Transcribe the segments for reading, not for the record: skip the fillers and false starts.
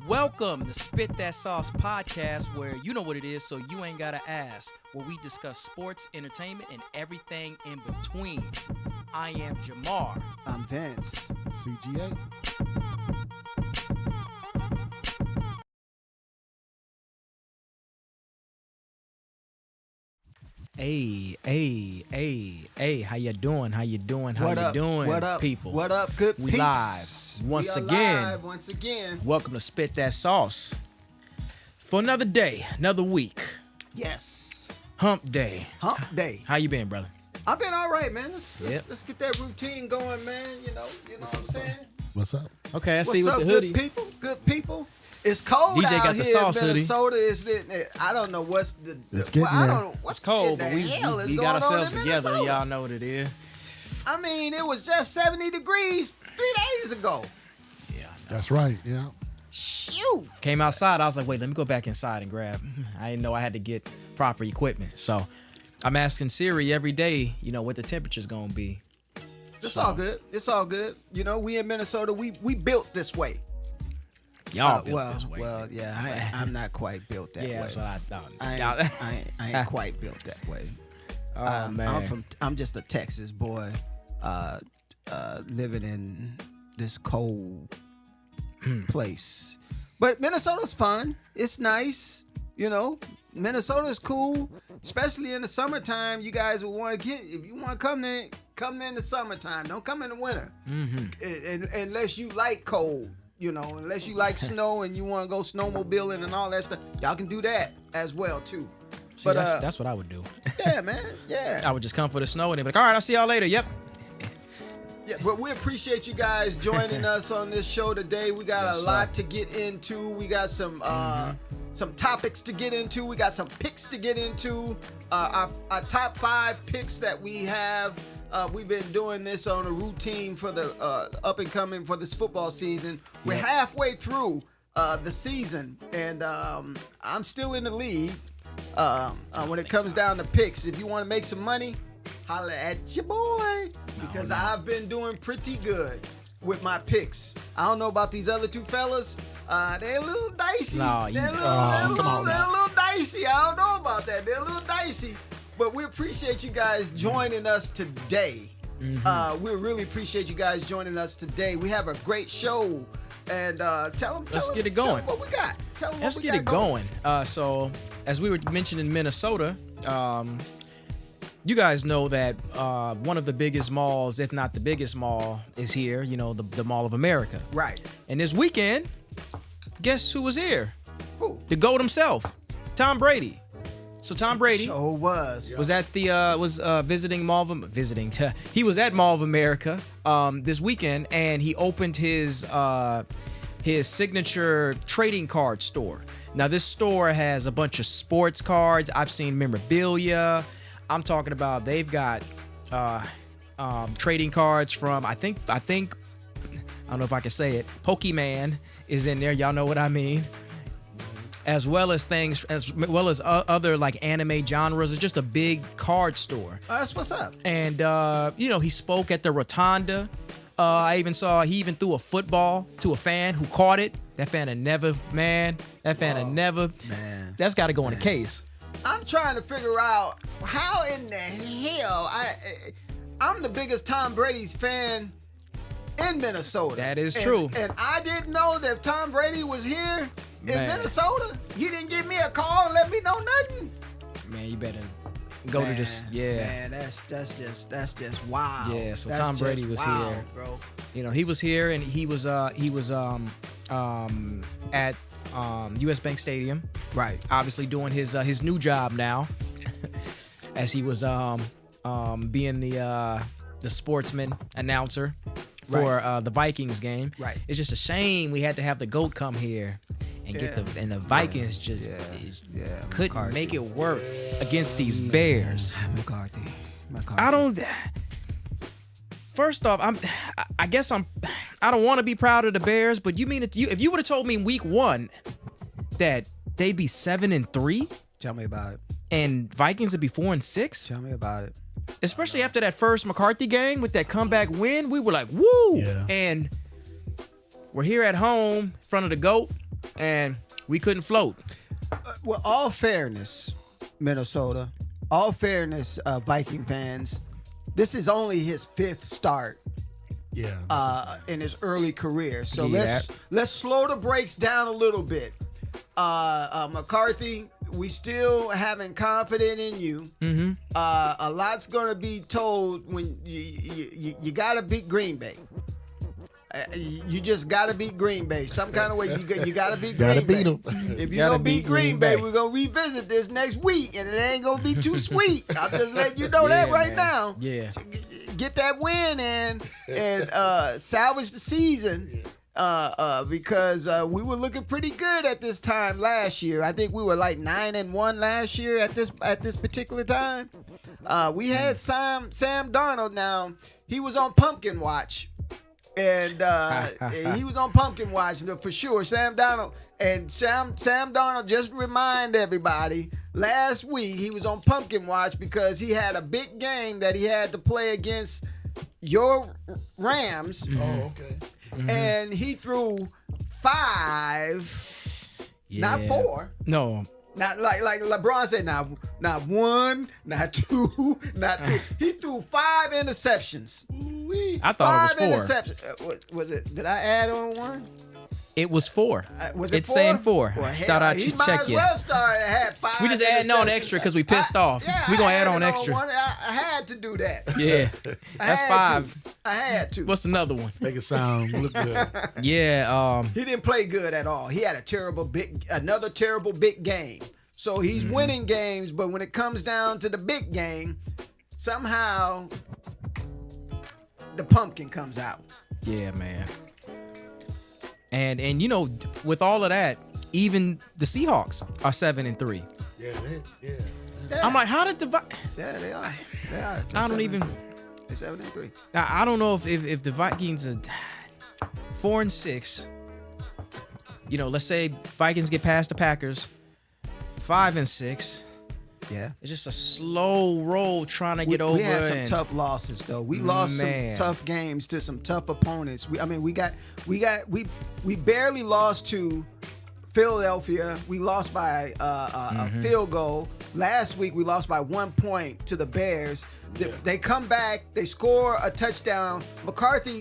Welcome to Spit That Sauce podcast, where you know what it is, so you ain't gotta ask. Where we discuss sports, entertainment, and everything in between. I am Jamar. I'm Vince. CGA. Hey, how you doing? How you doing? How What you up? doing, What up? people? What up, good We peeps? live once We are again. live once again. Welcome to Spit That Sauce. For another day, another week. Yes. Hump day. Hump day. How you been, brother? I've been all right, man. Yep. Let's get that routine going, man. You know what I'm saying? What's up? Okay, I What's see with up, the hoodie. good people? Good people. It's cold DJ out got the here sauce in hoodie. Minnesota. I don't know what's the. It's getting I there. don't know what's It's cold, in but the we hell is got going on ourselves in together. Minnesota. Y'all know what it is. I mean, it was just 70 degrees 3 days ago. Yeah. That's right. Yeah. Shoot. Came outside. I was like, wait, let me go back inside and grab. I didn't know I had to get proper equipment. So I'm asking Siri every day, what the temperature's going to be. It's all good. It's all good. You know, we in Minnesota, we built this way. Y'all built this way. Well, yeah, I'm not quite built that way. Yeah, that's what I thought. I ain't quite built that way. Oh, man. I'm just a Texas boy, living in this cold place. But Minnesota's fun. It's nice. Minnesota's cool, especially in the summertime. You guys will want to if you want to come in the summertime. Don't come in the winter, unless you like cold. Unless you like snow and you want to go snowmobiling and all that stuff, y'all can do that as well too. See, But that's what I would do. yeah, man, yeah. I would just come for the snow and then be like, all right, I'll see y'all later. Yep. Yeah, but we appreciate you guys joining us on this show today. We got Yes, a lot to get into. We got some topics to get into. We got some picks to get into. Our top 5 picks that we have. We've been doing this on a routine for the up and coming for this football season. We're Yep. halfway through the season, and I'm still in the lead. When it comes down to picks, if you want to make some money, holla at your boy, because I've been doing pretty good with my picks. I don't know about these other two fellas. They're a little dicey. No, they're a little dicey. I don't know about that. They're a little dicey. But we appreciate you guys joining us today. We really appreciate you guys joining us today. We have a great show. And tell them get it going. what we got. Tell them Let's what we get got it going. So, as we were mentioning Minnesota, you guys know that one of the biggest malls, if not the biggest mall, is here. The Mall of America. Right. And this weekend, guess who was here? Who? The GOAT himself, Tom Brady. So Tom Brady Sure was. was at the he was at Mall of America this weekend, and he opened his signature trading card store. Now this store has a bunch of sports cards. I've seen memorabilia. I'm talking about they've got trading cards from I think I don't know if I can say it. Pokemon is in there. Y'all know what I mean. As well as other like anime genres. It's just a big card store. That's what's up. And he spoke at the Rotunda. I even saw he even threw a football to a fan who caught it. That fan had never. Man. That's got to go in a case. I'm trying to figure out how in the hell I'm the biggest Tom Brady's fan in Minnesota. That is true. And I didn't know that Tom Brady was here in Man. Minnesota. You didn't give me a call and let me know nothing. Man, you better go to this. Yeah. Man, that's just wild. Yeah, so That's Tom Brady just was wild, here. bro. He was here, and he was at US Bank Stadium. Right. Obviously doing his new job now, as he was being the sportsman announcer for the Vikings game. Right. It's just a shame we had to have the GOAT come here and and the Vikings couldn't McCarthy. make it work against these Bears. McCarthy. I don't. First off, I guess I don't want to be proud of the Bears, but you mean if you would have told me in week 1 that they'd be 7-3 Tell me about it. and Vikings would be 4-6, Tell me about it. especially after that first McCarthy game with that comeback win, we were like, woo! Yeah. And we're here at home in front of the GOAT, and we couldn't float. Well, all fairness, Minnesota, all fairness, Viking fans, this is only his 5th start. Yeah. In his early career. So Yeah. let's slow the brakes down a little bit. McCarthy, we still having confidence in you. Mm-hmm. A lot's gonna be told when you gotta beat Green Bay. You just gotta beat Green Bay. Some kind of way you gotta beat Green Gotta Bay. beat 'em. If you Gotta don't beat beat Green Green Bay, Bay. we're gonna revisit this next week, and it ain't gonna be too sweet. I'm just letting you know that Yeah, right man. now. Yeah. Get that win and salvage the season. Because we were looking pretty good at this time last year. I think we were like 9-1 last year at this particular time. We had Sam Darnold. Now he was on Pumpkin Watch, and he was on Pumpkin Watch for sure. Sam Darnold just remind everybody. Last week he was on Pumpkin Watch because he had a big game that he had to play against your Rams. Oh, okay. And he threw 5, not Yeah. 4. No. Not like LeBron said, not 1, not 2, not 3. He threw 5 interceptions. I thought 5 it was 4. interceptions. Was it? Did I add on 1? It was 4. Was it It's saying 4. Well, hell, Thought I he should might check as you. well start had 5. We just adding on extra 'cause we pissed off. We gonna add on extra. I had to do that. Yeah. I That's had 5. to. I had to. What's another one? Make it sound look good. Yeah. He didn't play good at all. He had another terrible big game. So he's winning games, but when it comes down to the big game, somehow the pumpkin comes out. Yeah, man. And you know, with all of that, even the Seahawks are 7-3. Yeah, yeah. I'm like, how did the Yeah, they are. They are. I don't even. They're 7-3. I don't know if the Vikings are 4-6. You know, let's say Vikings get past the Packers, 5-6. Yeah. It's just a slow roll trying to get over. We had some and- tough losses though. We lost Man. some tough games to some tough opponents. We barely lost to Philadelphia. We lost by a field goal. Last week we lost by 1 point to the Bears. They come back, they score a touchdown. McCarthy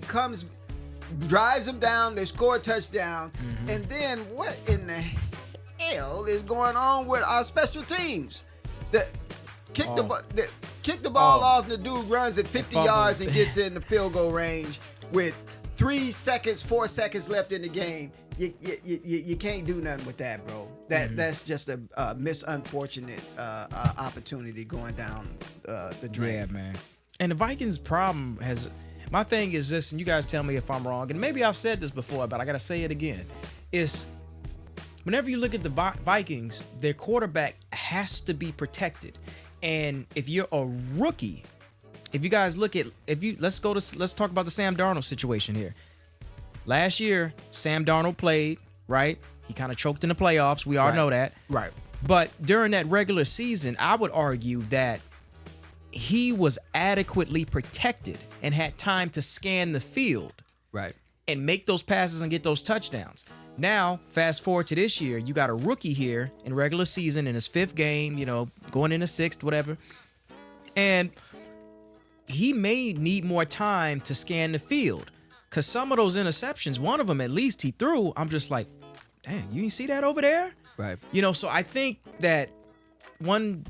drives them down, they score a touchdown. And then what in the hell is going on with our special teams? Kick the ball off, and the dude runs at 50 yards and gets in the field goal range with 4 seconds left in the game. You can't do nothing with that, bro. That's just a unfortunate opportunity going down the drain. Yeah, man. And the Vikings' problem my thing is this, and you guys tell me if I'm wrong, and maybe I've said this before, but I gotta say it again. Is whenever you look at the Vikings, their quarterback has to be protected. And if you're a rookie, let's talk about the Sam Darnold situation here. Last year, Sam Darnold played, right? He kind of choked in the playoffs. We all know that. Right. But during that regular season, I would argue that he was adequately protected and had time to scan the field Right. and make those passes and get those touchdowns. Now, fast forward to this year, you got a rookie here in regular season in his 5th game, you know, going into 6th, whatever. And he may need more time to scan the field because some of those interceptions, one of them at least he threw, I'm just like, dang, you didn't see that over there? Right. You know, so I think that one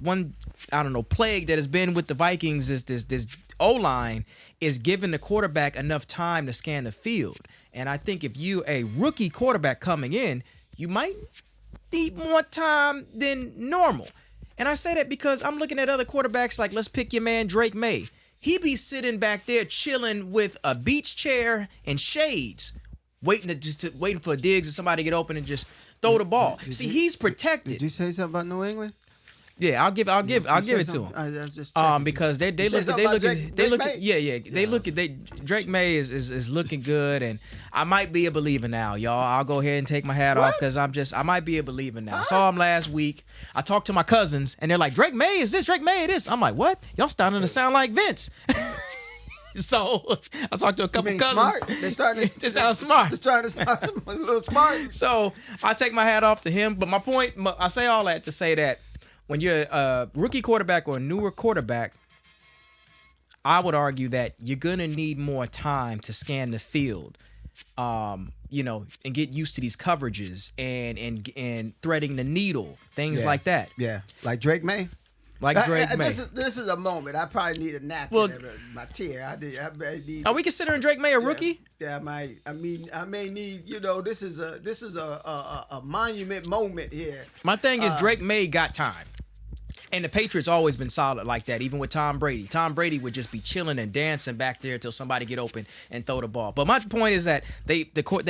I don't know, plague that has been with the Vikings is this O-line is giving the quarterback enough time to scan the field. And I think if you a rookie quarterback coming in, you might need more time than normal. And I say that because I'm looking at other quarterbacks like, let's pick your man Drake May. He be sitting back there chilling with a beach chair and shades, waiting for Diggs or somebody to get open and just throw the ball. See, he's protected. Did you say something about New England? Yeah, I'll give it to him. I was just checking. Because they You said look something about Drake May is looking good, and I might be a believer now, y'all. I'll go ahead and take my hat off because I might be a believer now. I saw him last week. I talked to my cousins, and they're like, Drake May is this, Drake May is this. I'm like, what? Y'all starting to sound like Vince. So I talked to a couple mean cousins. smart? They're starting to They sound smart. They're starting to start a little smart. So I take my hat off to him. But my point, I say all that to say that when you're a rookie quarterback or a newer quarterback, I would argue that you're gonna need more time to scan the field, you know, and get used to these coverages and threading the needle, things Yeah. like that, Yeah, like Drake May. like Drake May. This is a moment. I probably need a napkin. Well- My tear. I need. Are we considering Drake May a rookie? Yeah, I may need. You know, this is a monument moment here. My thing is Drake May got time. And the Patriots always been solid like that, even with Tom Brady. Tom Brady would just be chilling and dancing back there until somebody get open and throw the ball. But my point is that they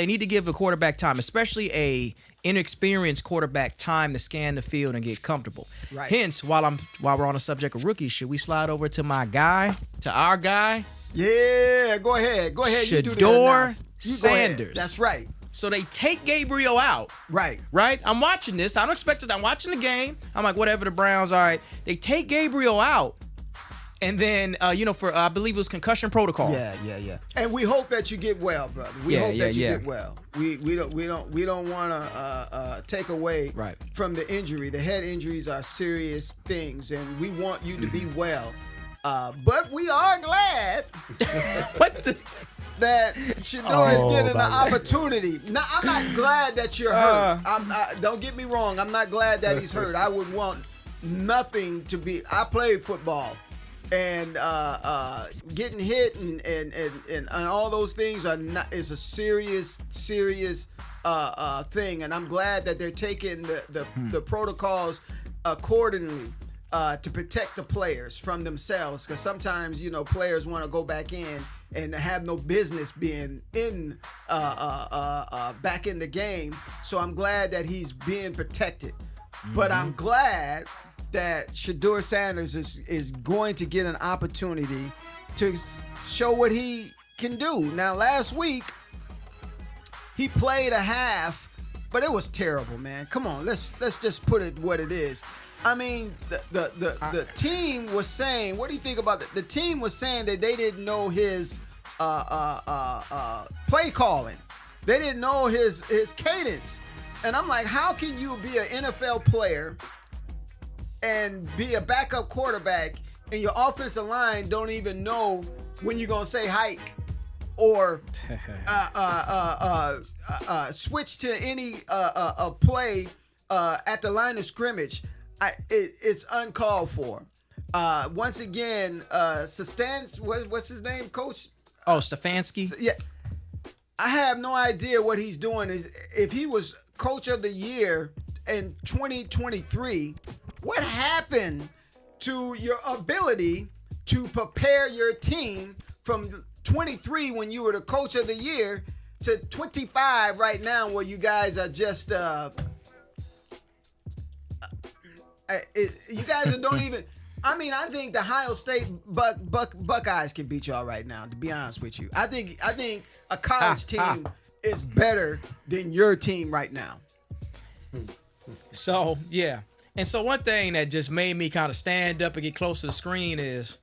need to give the quarterback time, especially a inexperienced quarterback, time to scan the field and get comfortable. Right. Hence, while we're on the subject of rookies, should we slide over to our guy? Yeah, go ahead. You do the Shador announcement. You go ahead. Sanders. That's right. So they take Gabriel out. Right. Right? I'm watching this. I don't expect it. I'm watching the game. I'm like, whatever, the Browns, all right. They take Gabriel out. And then, for I believe it was concussion protocol. Yeah. And we hope that you get well, brother. We hope that you get well. We don't want to take away Right. from the injury. The head injuries are serious things, and we want you to be well. But we are glad What the? that Shador is getting the opportunity. Now, I'm not glad that you're hurt. Don't get me wrong. I'm not glad that he's hurt. I would want nothing to be. I played football, and getting hit and all those things is a serious thing. And I'm glad that they're taking the protocols accordingly. To protect the players from themselves, because sometimes players want to go back in and have no business being in back in the game. So I'm glad that he's being protected, but I'm glad that Shador Sanders is going to get an opportunity to show what he can do. Now, last week he played a half, but it was terrible, man. Come on, let's just put it what it is. I mean, the team was saying, what do you think about that? The team was saying that they didn't know his play calling. They didn't know his cadence. And I'm like, how can you be an NFL player and be a backup quarterback and your offensive line don't even know when you're going to say hike or switch to any play at the line of scrimmage? It's uncalled for. Once again, what's his name, Coach? Oh, Stefanski? Yeah. I have no idea what he's doing. If he was Coach of the Year in 2023, what happened to your ability to prepare your team from 23 when you were the Coach of the Year to 25 right now where you guys are just you guys don't even. I mean, I think the Ohio State Buckeyes can beat y'all right now. To be honest with you, I think a college team is better than your team right now. So, yeah. And so one thing that just made me kind of stand up and get close to the screen is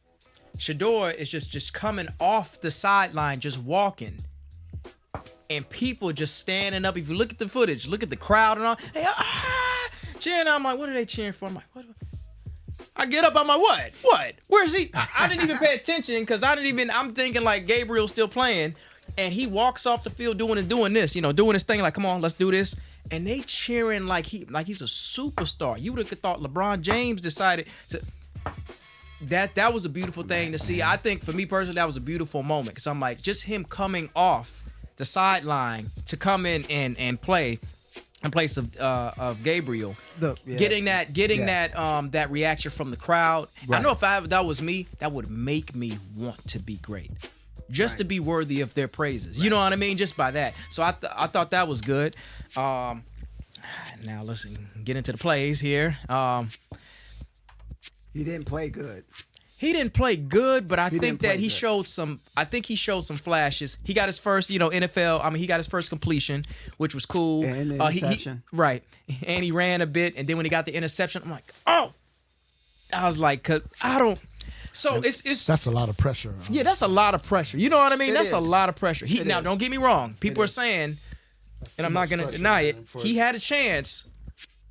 Shador is just coming off the sideline, just walking. And people just standing up. If you look at the footage, look at the crowd and all. Hey, cheering. I'm like, what are they cheering for? I'm like, what? I get up. I'm like, what? What? Where's he? I didn't even pay attention because I'm thinking like Gabriel's still playing. And he walks off the field doing this, doing his thing. Like, come on, let's do this. And they cheering like he's a superstar. You would have thought LeBron James decided to. That was a beautiful thing to see. I think for me personally, that was a beautiful moment because I'm like, just him coming off the sideline to come in and play in place of Gabriel, getting that reaction from the crowd. Right. I know if that was me, that would make me want to be great, just to be worthy of their praises. Right. You know what I mean? Just by that. So I thought that was good. Now let's get into the plays here. He didn't play good. He didn't play good, but I think that he showed some. I think he showed some flashes. He got his first, NFL. I mean, he got his first completion, which was cool. And the interception, right? And he ran a bit, and then when he got the interception, I'm like, oh! I was like, 'cause So it's That's a lot of pressure. yeah, that's a lot of pressure. You know what I mean? It That's a is. lot of pressure. It Now, is. don't get me wrong. People It are is. saying, and I'm too not much going to pressure, deny man, it, for he had a chance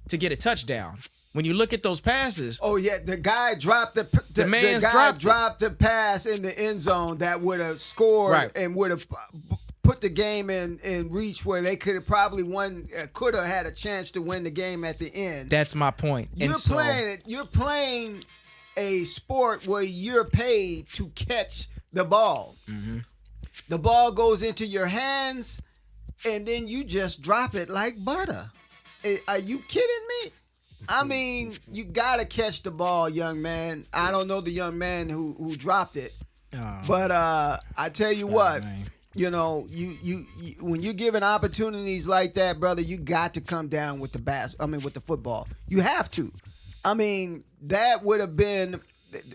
to get a touchdown. When you look at those passes, Oh yeah, the guy dropped the man's guy dropped it. the pass in the end zone that would have scored Right. and would have put the game in reach where they could have probably won, could have had a chance to win the game at the end. that's my point. You're playing a sport where you're paid to catch the ball. Mm-hmm. The ball goes into your hands, and then you just drop it like butter. Are you kidding me? I mean, you gotta catch the ball, young man. I don't know the young man who dropped it, but I tell you what, man. you know, you when you're given opportunities like that, brother, you got to come down with with the football. You have to. I mean, that would have been.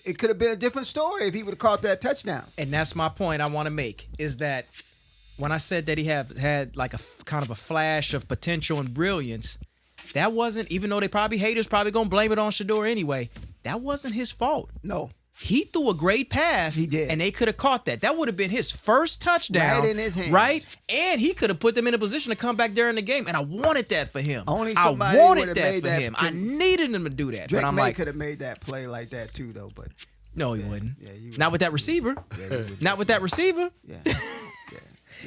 It could have been a different story if he would have caught that touchdown. And that's my point I want to make is that when I said that he had like a kind of a flash of potential and brilliance, that wasn't, even though haters probably gonna blame it on Shador anyway, that wasn't his fault. No. He threw a great pass. He did. And they could have caught that. That would have been his first touchdown. Right in his hands. Right? And he could have put them in a position to come back during the game. And I wanted that for him. Only I somebody wanted would've that made for that him. for- I needed him to do that. Drake but I'm May like, could have made that play like that too, though. But no, he wouldn't. yeah, he would. Not with that receiver. yeah, he would. Not with that receiver. Yeah.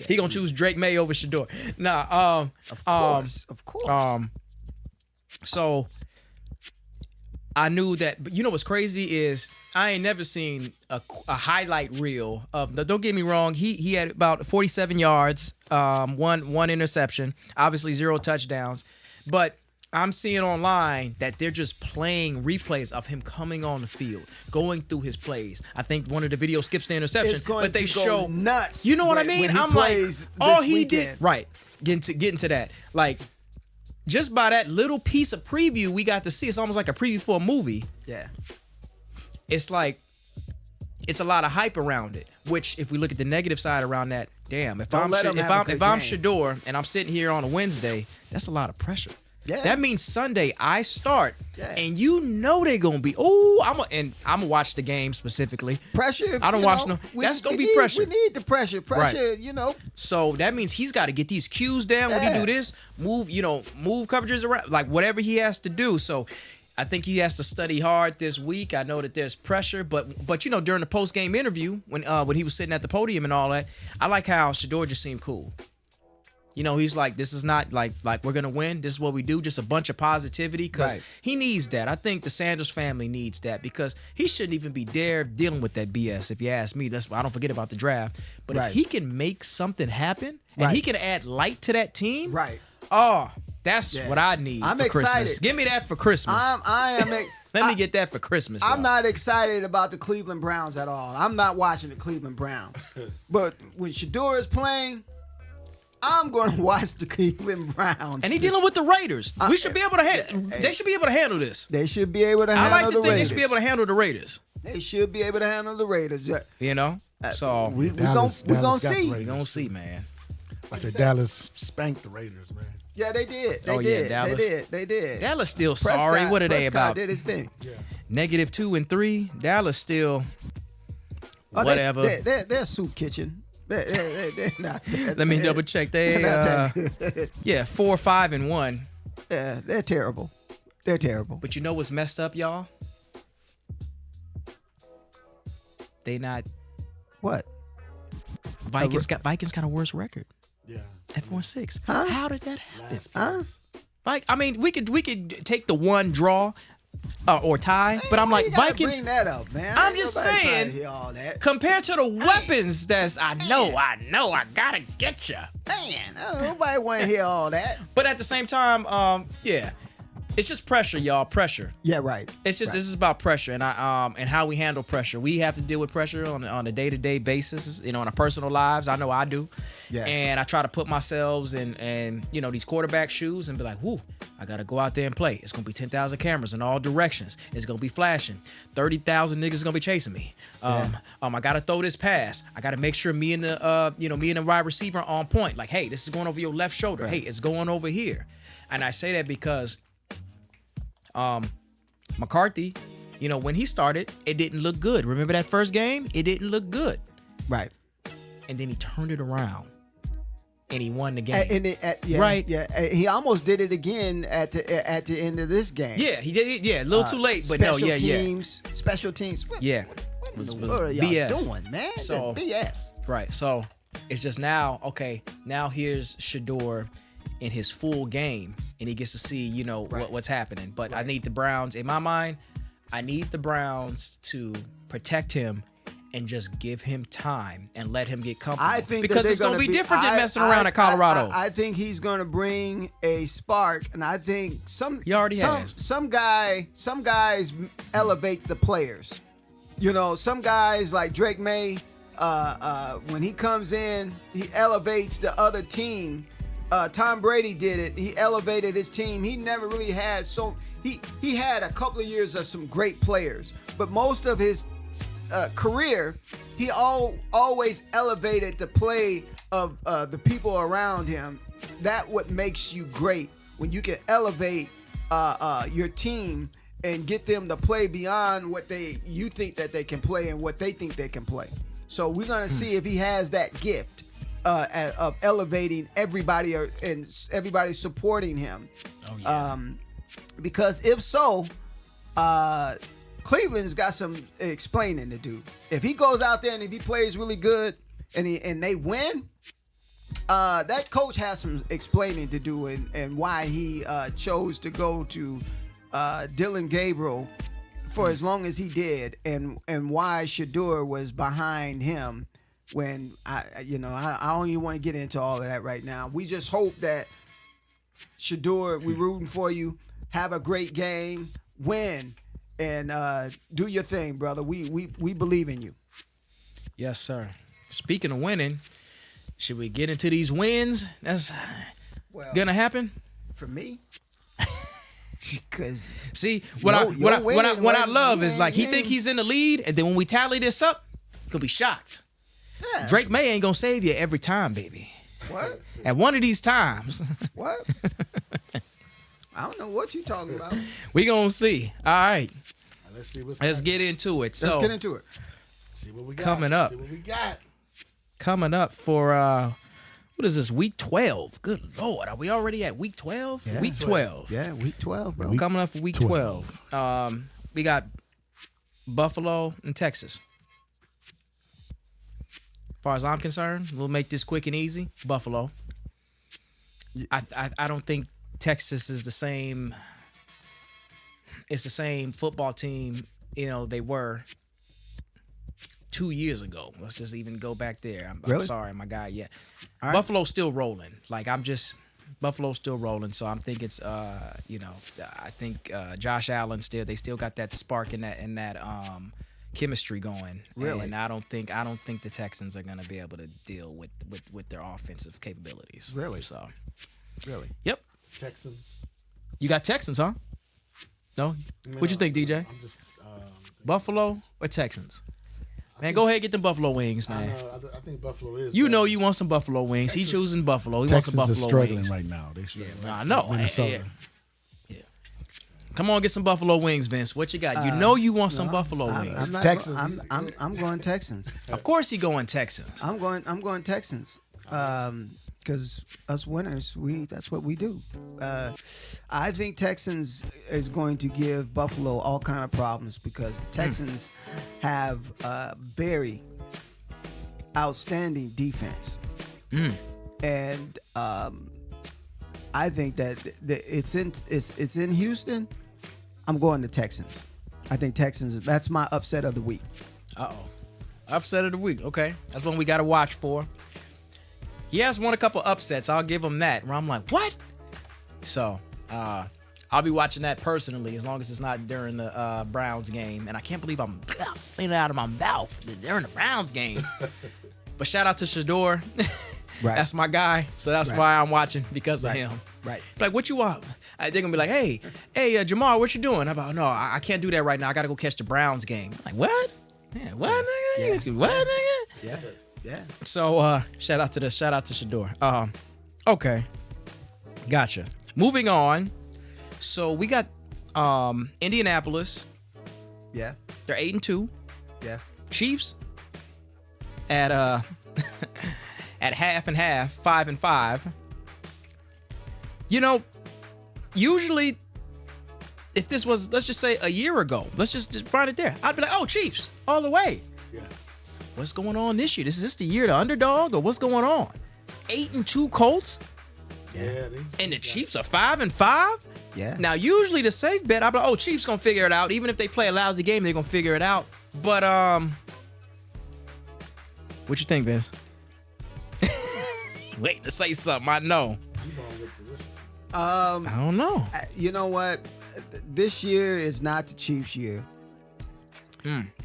He gonna choose Drake May over Shador. Nah, Of course. So I knew that, but you know what's crazy is I ain't never seen a highlight reel of. Don't get me wrong, he had about 47 yards, one interception, obviously 0 touchdowns, but I'm seeing online that they're just playing replays of him coming on the field, going through his plays. I think one of the videos skips the interception, It's going but they to go show nuts You know what I when- mean? when he I'm like, plays all this he weekend. did, right? Getting to that, like. Just by that little piece of preview we got to see, it's almost like a preview for a movie. Yeah. It's like, it's a lot of hype around it. Which, if we look at the negative side around that, damn, if Don't I'm let him have a good if I'm game. Shador and I'm sitting here on a Wednesday, that's a lot of pressure. Yeah. That means Sunday I start, Yeah. and you know they're gonna be. I'm gonna watch the game specifically. Pressure. I don't you watch know, no- that's gonna be need- pressure. We need the pressure. Pressure, you know. So that means he's got to get these cues down when he Yeah. do this, move coverages around, like whatever he has to do. So I think he has to study hard this week. I know that there's pressure, but you know, during the post game interview when he was sitting at the podium and all that, I like how Shador just seemed cool. You know, he's like, this is not like we're gonna win. This is what we do. Just a bunch of positivity because Right. he needs that. I think the Sanders family needs that because he shouldn't even be dealing with that BS. If you ask me, that's why I don't forget about the draft. But Right. if he can make something happen and Right. he can add light to that team, Right. oh, that's Yeah. what I need. I'm for Christmas. excited. Give me that for Christmas. I am. Let me get that for Christmas. I'm y'all. not excited about the Cleveland Browns at all. I'm not watching the Cleveland Browns. But when Shador is playing, I'm going to watch the Cleveland Browns. And he dealing with the Raiders. We should be able to. They should be able to handle this. They should be able to I handle like to the think Raiders. they should be able to handle the Raiders. They should be able to handle the Raiders. Yeah. You know. So We Dallas gonna got the see. we Raiders. gonna see, man. I said Dallas spanked the Raiders, man. Yeah, they did. They Oh, yeah, did. Dallas. They did. Dallas still Prescott- sorry. What are they Prescott about? Did his thing. -2 and 3. Dallas still Oh, whatever. They're a soup kitchen. They're not. Let me double check. They Not that good. 4, 5, and 1. Yeah, they're terrible. They're terrible. But you know what's messed up, y'all? They not. What? Vikings got a worse record Yeah. at 4-6. Huh? How did that happen? Huh? Like, I mean, we could take the one draw or tie, but I'm Why like you gotta Vikings. Bring that up, man. I'm Ain't just nobody trying saying, to hear all that. Compared to the weapons, I know, I gotta get you. Man, nobody want to hear all that. But at the same time, yeah, it's just pressure, y'all. Pressure. Yeah, right. It's just this is about pressure and and how we handle pressure. We have to deal with pressure on a day-to-day basis, you know, in our personal lives. I know I do. Yeah. And I try to put myself in you know, these quarterback shoes and be like, whoo, I gotta go out there and play. It's gonna be 10,000 cameras in all directions. It's gonna be flashing. 30,000 niggas gonna be chasing me. I gotta throw this pass. I gotta make sure me and the wide receiver are on point. Like, hey, this is going over your left shoulder. Hey, it's going over here. And I say that because McCarthy when he started, it didn't look good. Remember that first game? It didn't look good. Right. And then he turned it around and he won the game. Right. Yeah. He almost did it again at the end of this game. Yeah, he did it. Yeah, a little too late, but no, yeah. Special teams. Yeah. What in the world are y'all BS. doing, man? So, BS. Right. So it's just now, okay, now here's Shedeur in his full game, and he gets to see, what's happening. But I need the Browns, in my mind, I need the Browns to protect him and just give him time and let him get comfortable. I think because it's going to be different than messing around in Colorado. I think he's going to bring a spark, and I think He already has. Some guys elevate the players. Some guys like Drake May, when he comes in, he elevates the other team. Tom Brady did it. He elevated his team. He never really had he had a couple of years of some great players, but most of his career, he always elevated the play of the people around him. That what makes you great, when you can elevate your team and get them to play beyond what you think that they can play and what they think they can play. So we're gonna see if he has that gift of elevating everybody and everybody supporting him. Oh, yeah. Because if so, Cleveland's got some explaining to do. If he goes out there and if he plays really good and they win, that coach has some explaining to do and why he chose to go to Dillon Gabriel for as long as he did, and why Shedeur was behind him. When I don't even want to get into all of that right now. We just hope that Shedeur, we're rooting for you. Have a great game, win, and do your thing, brother. We believe in you. Yes, sir. Speaking of winning, should we get into these wins? That's gonna happen For me, because see what I love is like he think he's in the lead, and then when we tally this up, he'll be shocked. Yeah. Drake May ain't gonna save you every time, baby. What? At one of these times, What? I don't know what you're talking about. we gonna see. All right, Let's see what's let's get into it. Let's get into it. See what we got. Coming up. See what we got. Coming up for what is this, week 12? Good Lord, are we already at week 12? Yeah. Week 12. Yeah, week 12, bro. Coming up for week 12. We got Buffalo and Texas. As far as I'm concerned, we'll make this quick and easy. Buffalo. I don't think Texas is the same. It's the same football team, they were 2 years ago. Let's just even go back there. I'm sorry, my guy. Yeah, All right. Buffalo's still rolling. Buffalo's still rolling. So I'm thinking it's I think Josh Allen they still got that spark in that chemistry going. Really? And I don't think the Texans are gonna be able to deal with their offensive capabilities. Really? So. Really? Yep. Texans. You got Texans, huh? No? What you think, DJ? I'm just. Buffalo or Texans? Man, go ahead and get the Buffalo wings, man. I think Buffalo is. You better. know you want some Buffalo wings. He's choosing Buffalo. He Texans wants are some Buffalo struggling wings. right now. They struggling. I know. Minnesota. Yeah. Come on, get some Buffalo wings, Vince. What you got? You want some Buffalo wings. I'm not Texans. I'm going Texans. Of course, he going Texans. I'm going Texans. Because us winners, that's what we do. I think Texans is going to give Buffalo all kind of problems because the Texans have a very outstanding defense, and I think that it's in Houston. I'm going to Texans. I think Texans. That's my upset of the week. Upset of the week. Okay, that's one we got to watch for. He has won a couple upsets. I'll give him that. Where I'm like, what? So, I'll be watching that personally as long as it's not during the Browns game. And I can't believe I'm cleaning out of my mouth during the Browns game. But shout out to Shedeur. Right. That's my guy. So that's why I'm watching, because of him. Right. Like, what you want? They're going to be like, hey, Jamar, what you doing? I'm about, no, I can't do that right now. I got to go catch the Browns game. I'm like, what? Yeah, what, nigga? Yeah. What, nigga? Yeah. So shout out to Shedeur. Okay. Gotcha. Moving on. So we got Indianapolis Yeah. They're 8-2. Yeah. Chiefs at at half and half, 5-5. You know, usually if this was, let's just say a year ago, let's just find it there. I'd be like, oh, Chiefs all the way. Yeah. What's going on this year? Is this the year the underdog or what's going on? 8-2 Colts Yeah. and the Chiefs are 5-5. Yeah. Now, usually the safe bet, I'd be like, oh, Chiefs gonna figure it out. Even if they play a lousy game, they're gonna figure it out. But what you think, Vince? Wait to say something. I know. I don't know. You know what? This year is not the Chiefs' year,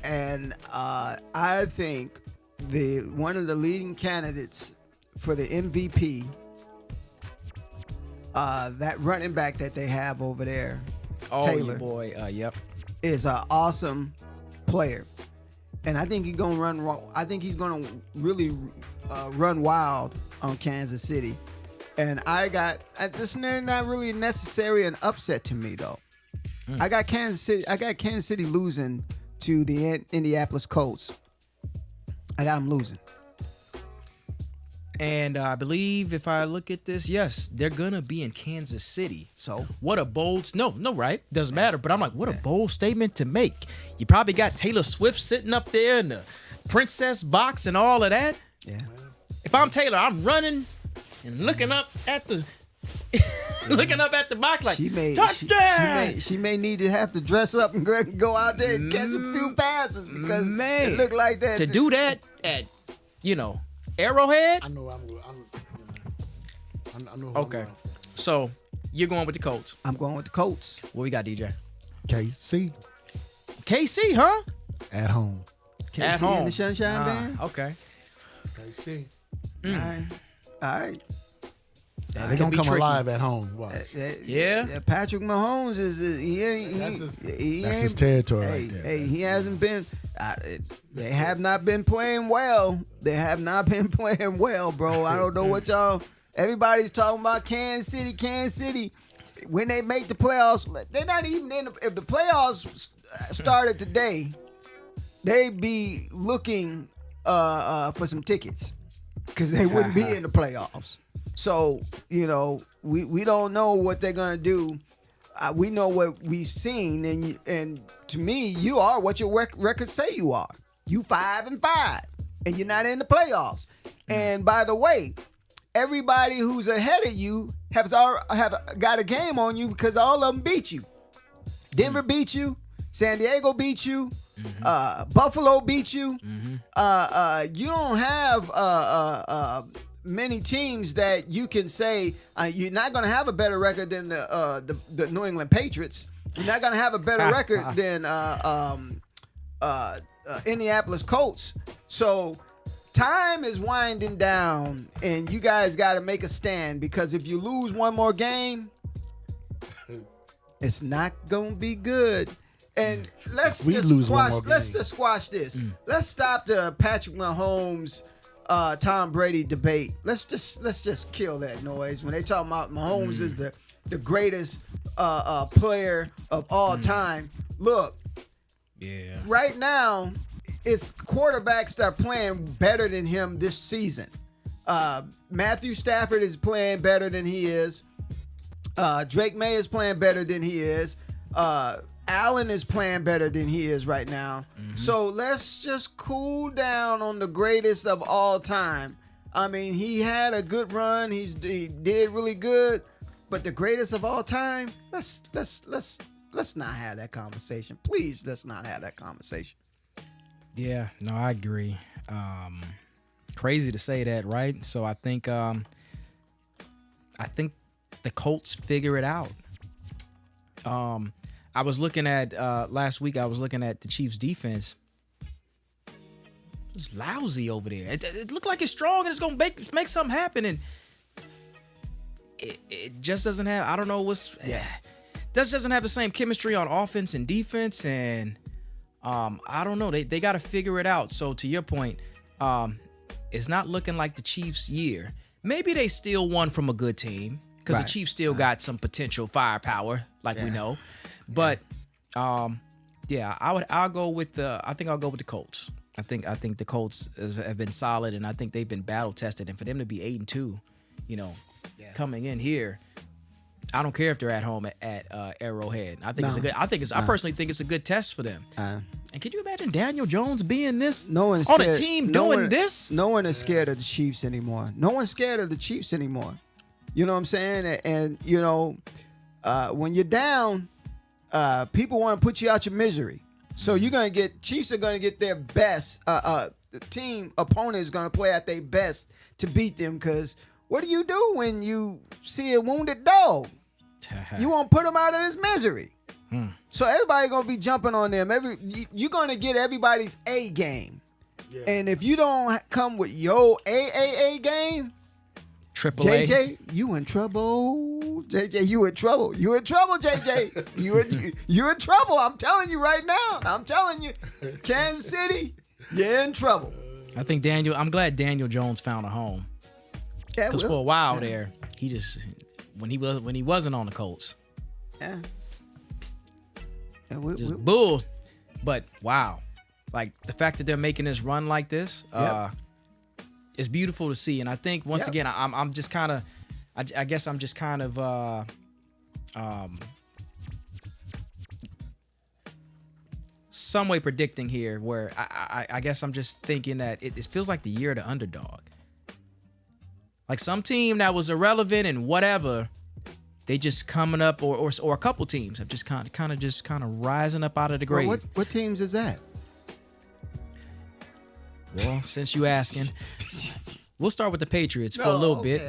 and I think one of the leading candidates for the MVP, that running back that they have over there, Oh, Taylor, your boy. Yep. is an awesome player, and I think he's gonna run. I think he's gonna really run wild on Kansas City. And this is not really necessarily an upset to me though. I got Kansas City losing to the Indianapolis Colts. I got them losing. And I believe if I look at this, yes, they're gonna be in Kansas City. So What a bold right? Doesn't matter. But I'm like, what a bold statement to make. You probably got Taylor Swift sitting up there in the princess box and all of that. yeah, If I'm Taylor, I'm running and looking up at the box like touchdown. she may need to have to dress up and go out there and catch a few passes because it look like that to do that at Arrowhead. I know I'm I know who Okay, I'm going for. so you're going with the Colts. I'm going with the Colts. What we got, DJ? KC KC, huh? at home. KC At home. and the Sunshine Band. Okay. KC. All right. They're could gonna be come tricky. alive at home. Watch. Yeah. Patrick Mahomes That's his territory Hey, right there. hey, he hasn't been. They have not been playing well. They have not been playing well, bro. I don't know what y'all. Everybody's talking about Kansas City. Kansas City. When they make the playoffs, they're not even in. If the playoffs started today, they'd be looking for some tickets because they wouldn't be in the playoffs. So we don't know what they're gonna do. We know what we've seen, and to me, you are what your records say you are. You 5-5, and you're not in the playoffs. And by the way, everybody who's ahead of you have got a game on you because all of them beat you. Denver beat you. San Diego beat you. Buffalo beat you. You don't have many teams that you can say you're not going to have a better record than the New England Patriots. You're not going to have a better record than Indianapolis Colts. So time is winding down, and you guys got to make a stand because if you lose one more game, it's not going to be good. And let's just squash this. Let's stop the Patrick Mahomes Tom Brady debate. Let's just kill that noise. When they talk about Mahomes is the greatest player of all time. Look, right now, it's quarterbacks that are playing better than him this season. Matthew Stafford is playing better than he is. Drake May is playing better than he is. Allen is playing better than he is right now. So let's just cool down on the greatest of all time. I mean, he had a good run. He did really good. But the greatest of all time, let's not have that conversation. Please, let's not have that conversation. Yeah, no, I agree. Crazy to say that, right? So I think the Colts figure it out. I was looking at last week. I was looking at the Chiefs' defense. It's lousy over there. It looked like it's strong and it's gonna make something happen, and it just doesn't have. I don't know what's. Yeah, that doesn't have the same chemistry on offense and defense, and I don't know. They got to figure it out. So to your point, it's not looking like the Chiefs' year. Maybe they still won from a good team because the Chiefs still got some potential firepower, like we know. But Yeah, I'll go with the. I think I'll go with the Colts. I think the Colts have been solid, and I think they've been battle tested. And for them to be 8-2, coming in here, I don't care if they're at home at Arrowhead. I think it's a good. I personally think it's a good test for them. And can you imagine Daniel Jones being this on a team doing this? No one is scared of the Chiefs anymore. No one's scared of the Chiefs anymore. You know what I'm saying? And when you're down, people want to put you out your misery. So Chiefs are gonna get their best. The team opponent is gonna play at their best to beat them. Because what do you do when you see a wounded dog? You won't put him out of his misery. So everybody gonna be jumping on them. You're gonna get everybody's A game. Yeah. And if you don't come with your AAA game, Triple A. JJ, you in trouble. JJ, you in trouble. You in trouble, JJ. You in trouble. I'm telling you right now. I'm telling you, Kansas City, you're in trouble. I'm glad Daniel Jones found a home. Yeah, because for a while there, he just when he wasn't on the Colts. Yeah. Bull. But wow, like the fact that they're making this run like this, it's beautiful to see. And I think once again, I'm just kind of, I guess I'm just kind of, some way predicting here where I guess I'm just thinking that it feels like the year of the underdog. Like some team that was irrelevant and whatever, they just coming up, or a couple teams have just kind of rising up out of the grave. Well, what teams is that? Well, since you asking, we'll start with the Patriots for a little bit.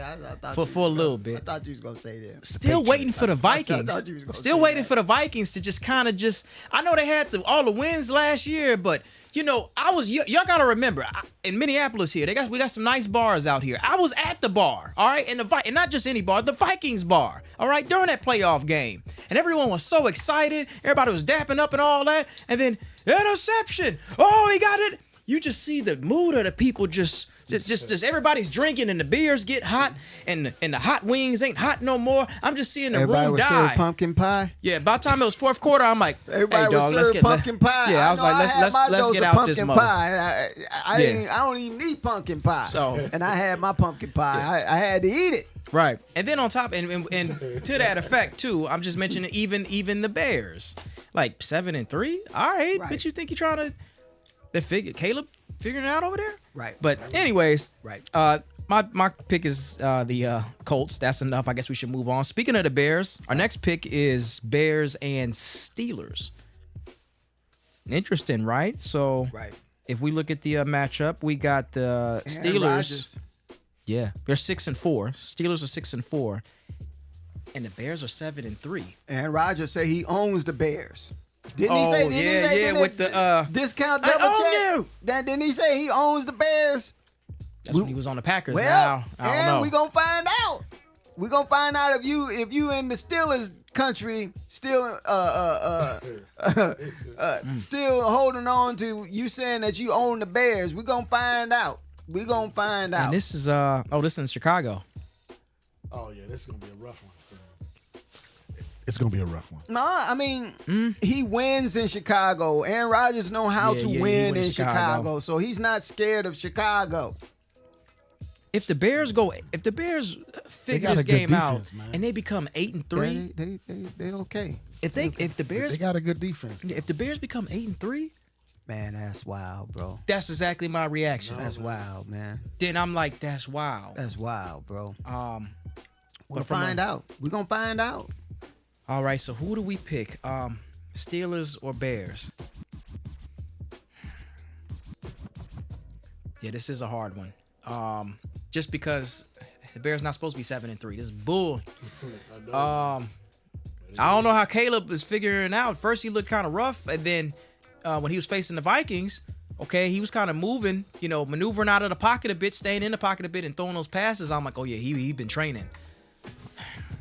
For a little bit. I thought you was gonna say that. Still waiting for the Vikings. Still waiting for the Vikings to just kind of just. I know they had all the wins last year, but y'all gotta remember in Minneapolis here, we got some nice bars out here. I was at the bar, all right, and not just any bar, the Vikings bar, all right, during that playoff game, and everyone was so excited. Everybody was dapping up and all that, and then interception. Oh, he got it. You just see the mood of the people just everybody's drinking and the beers get hot and the hot wings ain't hot no more. I'm just seeing the everybody room was die. Serving pumpkin pie. Yeah, by the time it was fourth quarter, I'm like, everybody hey dog, was serving pumpkin pie. Yeah, I was like, let's get out this mother. I don't even eat pumpkin pie. So, and I had my pumpkin pie. I had to eat it. Right, and then on top, and to that effect too, I'm just mentioning even the Bears, like 7-3. All right, but you think you're trying to? Caleb figuring it out over there? Right. But anyways, right. My pick is the Colts. That's enough. I guess we should move on. Speaking of the Bears, our next pick is Bears and Steelers. Interesting, right? So if we look at the matchup, we got the Steelers. Yeah, they're 6-4. Steelers are 6-4, and the Bears are 7-3. And Rodgers say he owns the Bears. Didn't he say? With the discount double check. Didn't he say he owns the Bears? That's when he was on the Packers. Well, now I don't know. We gonna find out. We gonna find out if you in the Steelers country still still holding on to you saying that you own the Bears. We gonna find out. And this is this is in Chicago. Oh yeah, this is gonna be a rough one. It's going to be a rough one. Nah, I mean, he wins in Chicago. Aaron Rodgers know how to win in Chicago, so he's not scared of Chicago. If the Bears figure this game out and they become 8-3, they okay. If the Bears, they got a good defense. If the Bears become 8-3, man, that's wild, bro. That's exactly my reaction. That's wild, man. Then I'm like, that's wild. That's wild, bro. We'll find out. We're gonna find out. All right, so who do we pick? Steelers or Bears? Yeah, this is a hard one. Just because the Bears not supposed to be 7-3. This is bull. I don't know how Caleb is figuring it out. First, he looked kind of rough, and then when he was facing the Vikings, okay, he was kind of moving, maneuvering out of the pocket a bit, staying in the pocket a bit, and throwing those passes. I'm like, oh yeah, he been training.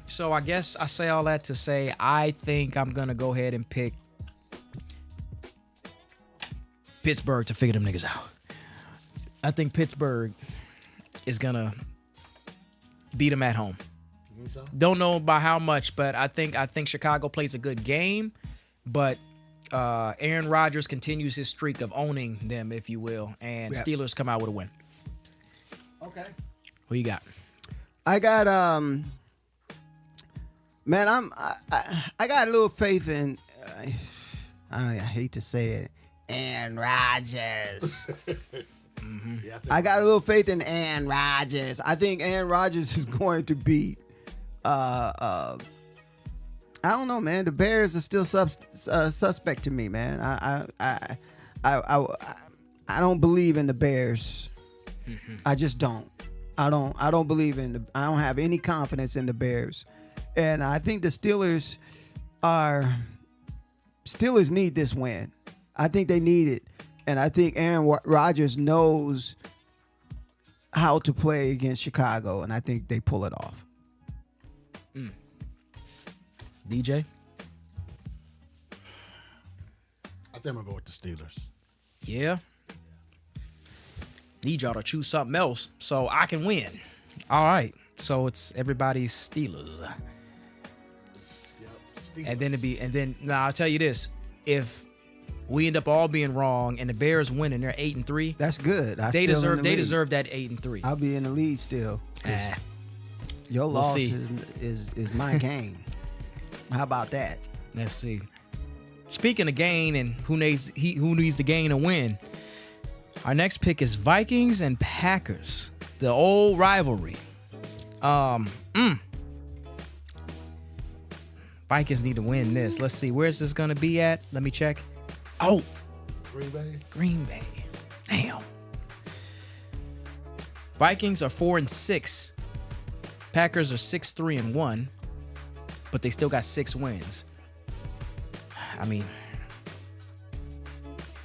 So I guess I say all that to say I think I'm going to go ahead and pick Pittsburgh to figure them niggas out. I think Pittsburgh is going to beat them at home. Don't know by how much, but I think Chicago plays a good game. But Aaron Rodgers continues his streak of owning them, if you will, and Yep. Steelers come out with a win. Okay. Who you got? I got man, I got a little faith in. I hate to say it, Aaron Rodgers. Yeah, I got a little faith in Aaron Rodgers. I think Aaron Rodgers is going to beat. I don't know, man. The Bears are still suspect to me, man. I don't believe in the Bears. I just don't. I don't believe in the. I don't have any confidence in the Bears, and I think the Steelers need this win. I think they need it, and I think Aaron Rodgers knows how to play against Chicago, and I think they pull it off. DJ? I think I'm gonna go with the Steelers. Yeah. Need y'all to choose something else so I can win. All right. So it's everybody's Steelers. Yep. Steelers. And then now I'll tell you this. If we end up all being wrong and the Bears win and they're 8-3, That's good. they deserve that 8-3. I'll be in the lead still. 'Cause Ah, your we'll loss see. is my game. How about that? let's see. Speaking of gain and who needs to gain a win, our next pick is Vikings and Packers, the old rivalry. Vikings need to win this. Let's see, where's this gonna be at? Let me check. Oh, Green Bay. Green Bay. Damn. Vikings are 4-6. Packers are 6-3-1, but they still got 6 wins. I mean,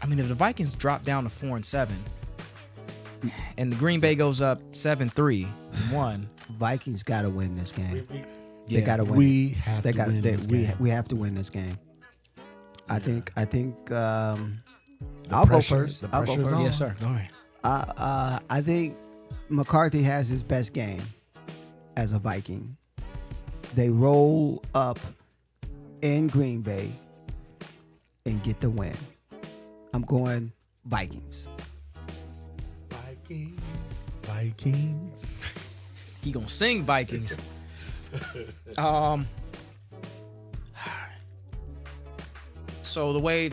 if the Vikings drop down to 4-7, and the Green Bay goes up 7-3-1, Vikings got to win this game. We They got to win. we have They to got. win this game. We have to win this game. I think. I'll go pressure- first. the I'll go pressure's first. on. yes sir, go ahead. I think McCarthy has his best game as a Viking. They roll up in Green Bay and get the win. I'm going Vikings. Vikings. He gonna sing Vikings. So the way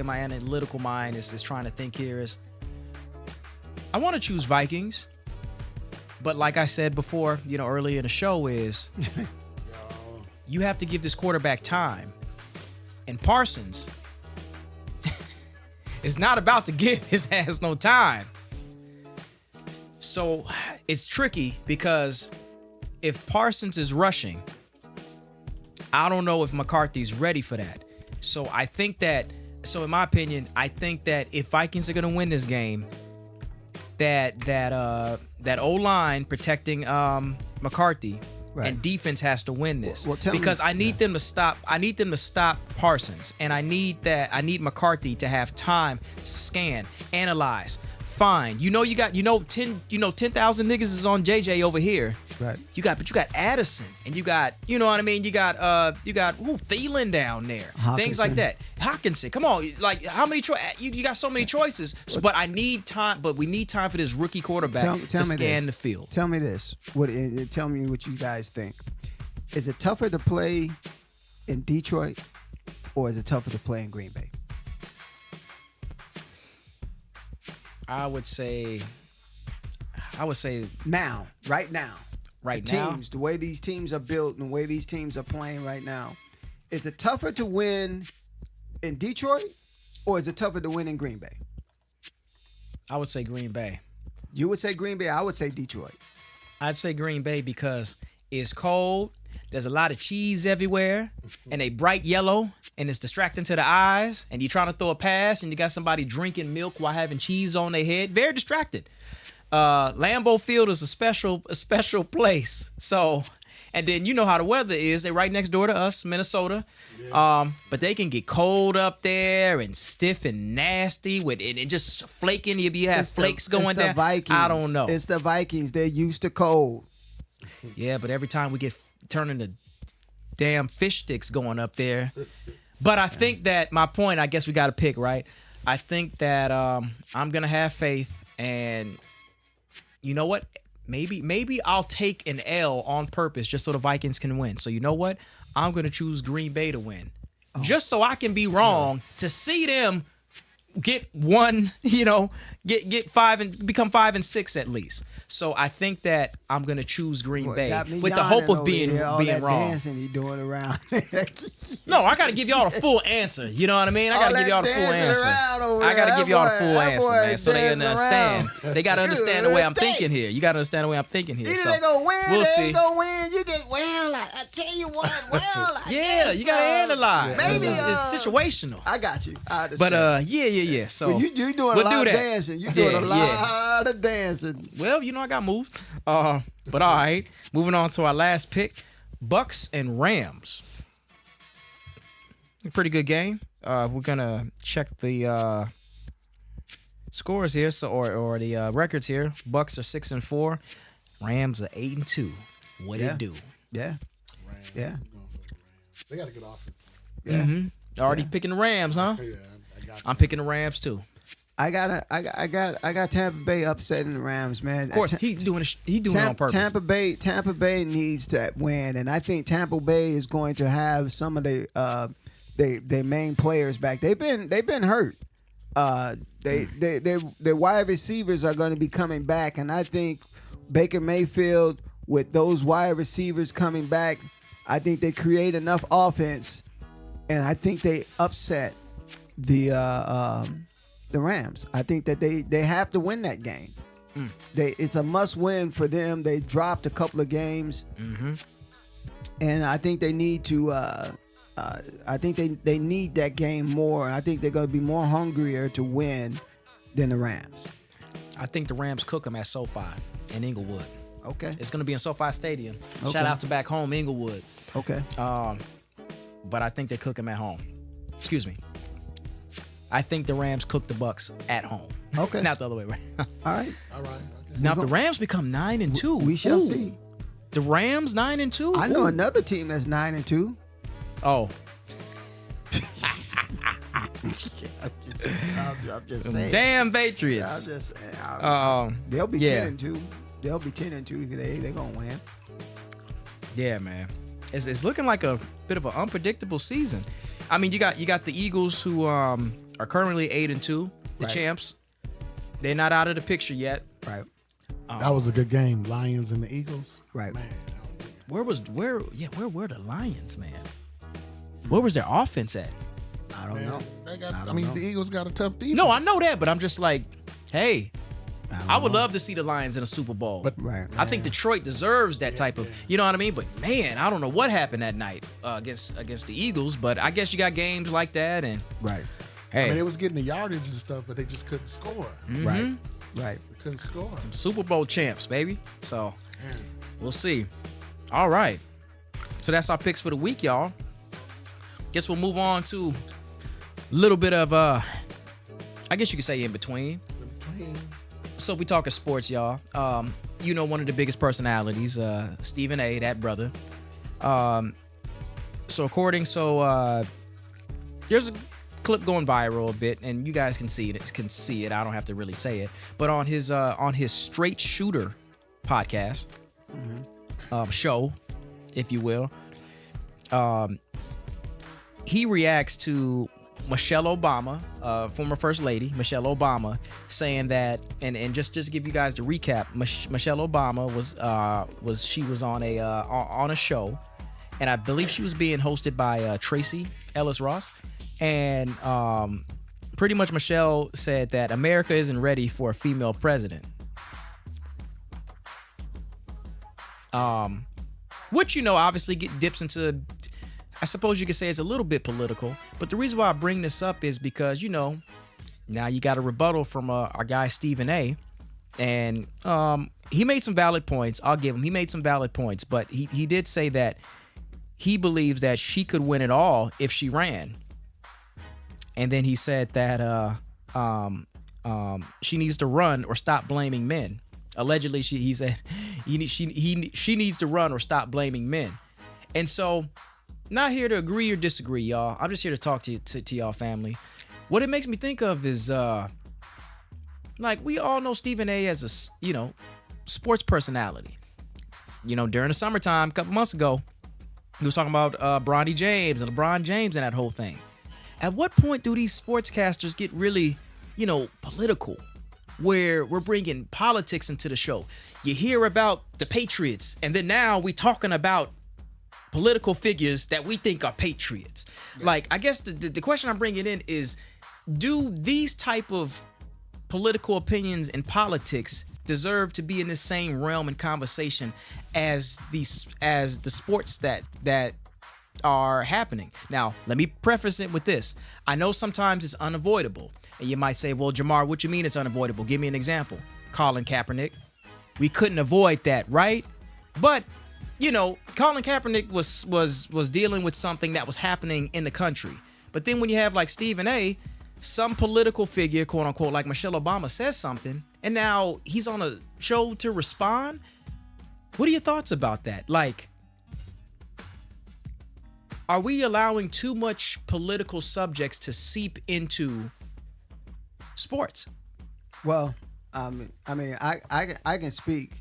my analytical mind is trying to think here is, I want to choose Vikings, but like I said before, earlier in the show, is you have to give this quarterback time, and Parsons is not about to give his ass no time. So it's tricky because if Parsons is rushing, I don't know if McCarthy's ready for that. So in my opinion, I think that if Vikings are gonna win this game, that O-line protecting McCarthy Right. and defense has to win this. Well, tell me- because I need them to stop. I need them to stop Parsons, and I need McCarthy to have time, scan, analyze, find. You got 10,000 niggas is on JJ over here. Right. But you got Addison, and you got, you got Thielen down there, things like Hawkinson. that. Hawkinson, come on, like how many you got so many choices. So, but I need time. But we need time for this rookie quarterback to scan the field. Tell me this. Tell me what you guys think. Is it tougher to play in Detroit, or is it tougher to play in Green Bay? I would say Now, right now. right the now. teams, the way these teams are built and the way these teams are playing right now, is it tougher to win in Detroit, or is it tougher to win in Green Bay? I would say Green Bay. You would say Green Bay. I would say Detroit. I'd say Green Bay because it's cold. There's a lot of cheese everywhere, and they bright yellow, and it's distracting to the eyes. And you're trying to throw a pass, and you got somebody drinking milk while having cheese on their head. Very distracted. Lambeau Field is a special place. So, and then you know how the weather is. They're right next door to us, Minnesota. Yeah. But they can get cold up there and stiff and nasty with it and just flaking. You have flakes going it's the down. Vikings. I don't know. It's the Vikings. They're used to cold. Yeah, but every time we get turning to damn fish sticks going up there. But I think that my point, I guess we got to pick, right? I think that I'm going to have faith, and you know what? Maybe I'll take an L on purpose just so the Vikings can win. So you know what? I'm going to choose Green Bay to win. Just so I can be wrong, to see them get one, get 5 and become 5-6 at least. So I think that I'm gonna choose Green Bay with the hope of being wrong. Dancing he doing around. No, I gotta give y'all the full answer. You know what I mean? I gotta give y'all the full answer. I gotta give y'all the full answer, man, so they understand. They gotta understand the way I'm thinking here. You gotta understand the way I'm thinking here. Either So they gonna win, we'll they see. ain't gonna win. You get I tell you what. I Yeah, guess you gotta analyze. Maybe It's situational. I got you. I understand. But yeah. So Well, you doing we'll a lot do of that. dancing. You doing a Yeah. lot of dancing. Well, I got moved. But all right, moving on to our last pick, Bucks and Rams. A pretty good game. We're gonna check the scores here, or the records here. Bucks are 6-4, Rams are 8-2. What Yeah. it do? Yeah. Rams. Yeah. I'm going for the Rams. They got a good offense. Yeah. Mm-hmm. Already picking the Rams, huh? Yeah, I got I'm picking the Rams too. I got Tampa Bay upsetting the Rams, man. Of course, he's doing it on purpose. Tampa Bay needs to win, and I think Tampa Bay is going to have some of their main players back. They've been hurt. Their wide receivers are going to be coming back, and I think Baker Mayfield with those wide receivers coming back, I think they create enough offense, and I think they upset the Rams. I think that they have to win that game. It's a must win for them. They dropped a couple of games, and I think they need to. I think they need that game more. I think they're going to be more hungrier to win than the Rams. I think the Rams cook them at SoFi in Inglewood. Okay. It's going to be in SoFi Stadium. Okay. Shout out to back home Inglewood. Okay. But I think they cook them at home. Excuse me. I think the Rams cook the Bucks at home. Okay. Not the other way around. All right. All right. Okay. Now, if the Rams become 9-2, We shall see. The Rams 9-2. I know Ooh. another team that's 9-2. Oh, I'm just saying. damn I'm Patriots. just saying. They'll be Yeah. 10-2. They'll be 10-2. They're gonna win. Yeah, man. It's looking like a bit of an unpredictable season. I mean, you got the Eagles who are currently 8-2, the Right. champs. They're not out of the picture yet. Right. That was a good game. Lions and the Eagles. Right. Man. Where were the Lions, man? Where was their offense at? I don't know. They got, I I don't mean, know. the Eagles got a tough defense. No, I know that, but I'm just like, hey, don't I would know. love to see the Lions in a Super Bowl. But Right. I think Detroit deserves that type of, you know what I mean? But man, I don't know what happened that night against the Eagles. But I guess you got games like that, and Right. hey, I mean, they was getting the yardage and stuff, but they just couldn't score. Right. Right. They couldn't score. Super Bowl champs, baby. So Man. we'll see. All right. So that's our picks for the week, y'all. Guess we'll move on to a little bit of I guess you could say in between. So if we talking sports, y'all, one of the biggest personalities, Stephen A, that brother. There's a clip going viral a bit, and you guys can see it. I don't have to really say it. But on his Straight Shooter podcast, show, if you will, he reacts to Michelle Obama, former First Lady Michelle Obama, saying that, and just to give you guys the recap, Michelle Obama was on a show, and I believe she was being hosted by Tracy Ellis Ross, and pretty much Michelle said that America isn't ready for a female president. Which obviously dips into, I suppose you could say it's a little bit political, but the reason why I bring this up is because, now you got a rebuttal from our guy Stephen A, and he made some valid points. I'll give him. He made some valid points, but he did say that he believes that she could win it all if she ran. And then he said that she needs to run or stop blaming men. Allegedly, she needs to run or stop blaming men. And so not here to agree or disagree, y'all. I'm just here to talk to y'all family. What it makes me think of is like we all know Stephen A as a sports personality. During the summertime, a couple months ago, he was talking about Bronny James and LeBron James and that whole thing. At what point do these sportscasters get really, political, where we're bringing politics into the show? You hear about the Patriots, and then now we talking about political figures that we think are patriots. Yeah. Like, I guess the question I'm bringing in is, do these type of political opinions and politics deserve to be in the same realm and conversation as the sports that are happening? Now, let me preface it with this. I know sometimes it's unavoidable. And you might say, well, Jamar, what you mean it's unavoidable? Give me an example. Colin Kaepernick. We couldn't avoid that, right? But, Colin Kaepernick was dealing with something that was happening in the country. But then when you have like Stephen A., some political figure, quote unquote, like Michelle Obama says something, and now he's on a show to respond. What are your thoughts about that? Like, are we allowing too much political subjects to seep into sports? Well, I can speak.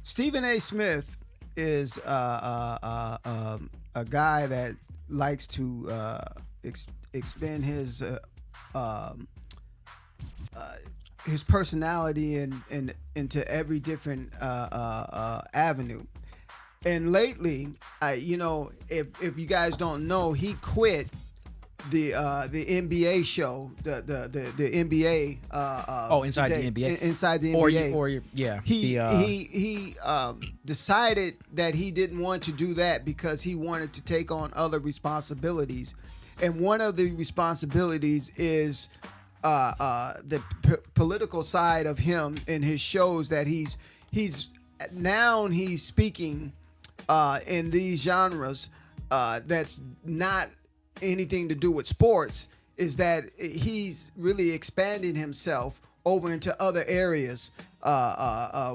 Stephen A. Smith is a guy that likes to expand his personality into every different avenue. And lately, if you guys don't know, he quit the NBA show, the NBA. Inside the NBA. Inside the NBA. Yeah. He decided that he didn't want to do that because he wanted to take on other responsibilities, and one of the responsibilities is the political side of him in his shows that he's speaking in these genres that's not anything to do with sports, is that he's really expanding himself over into other areas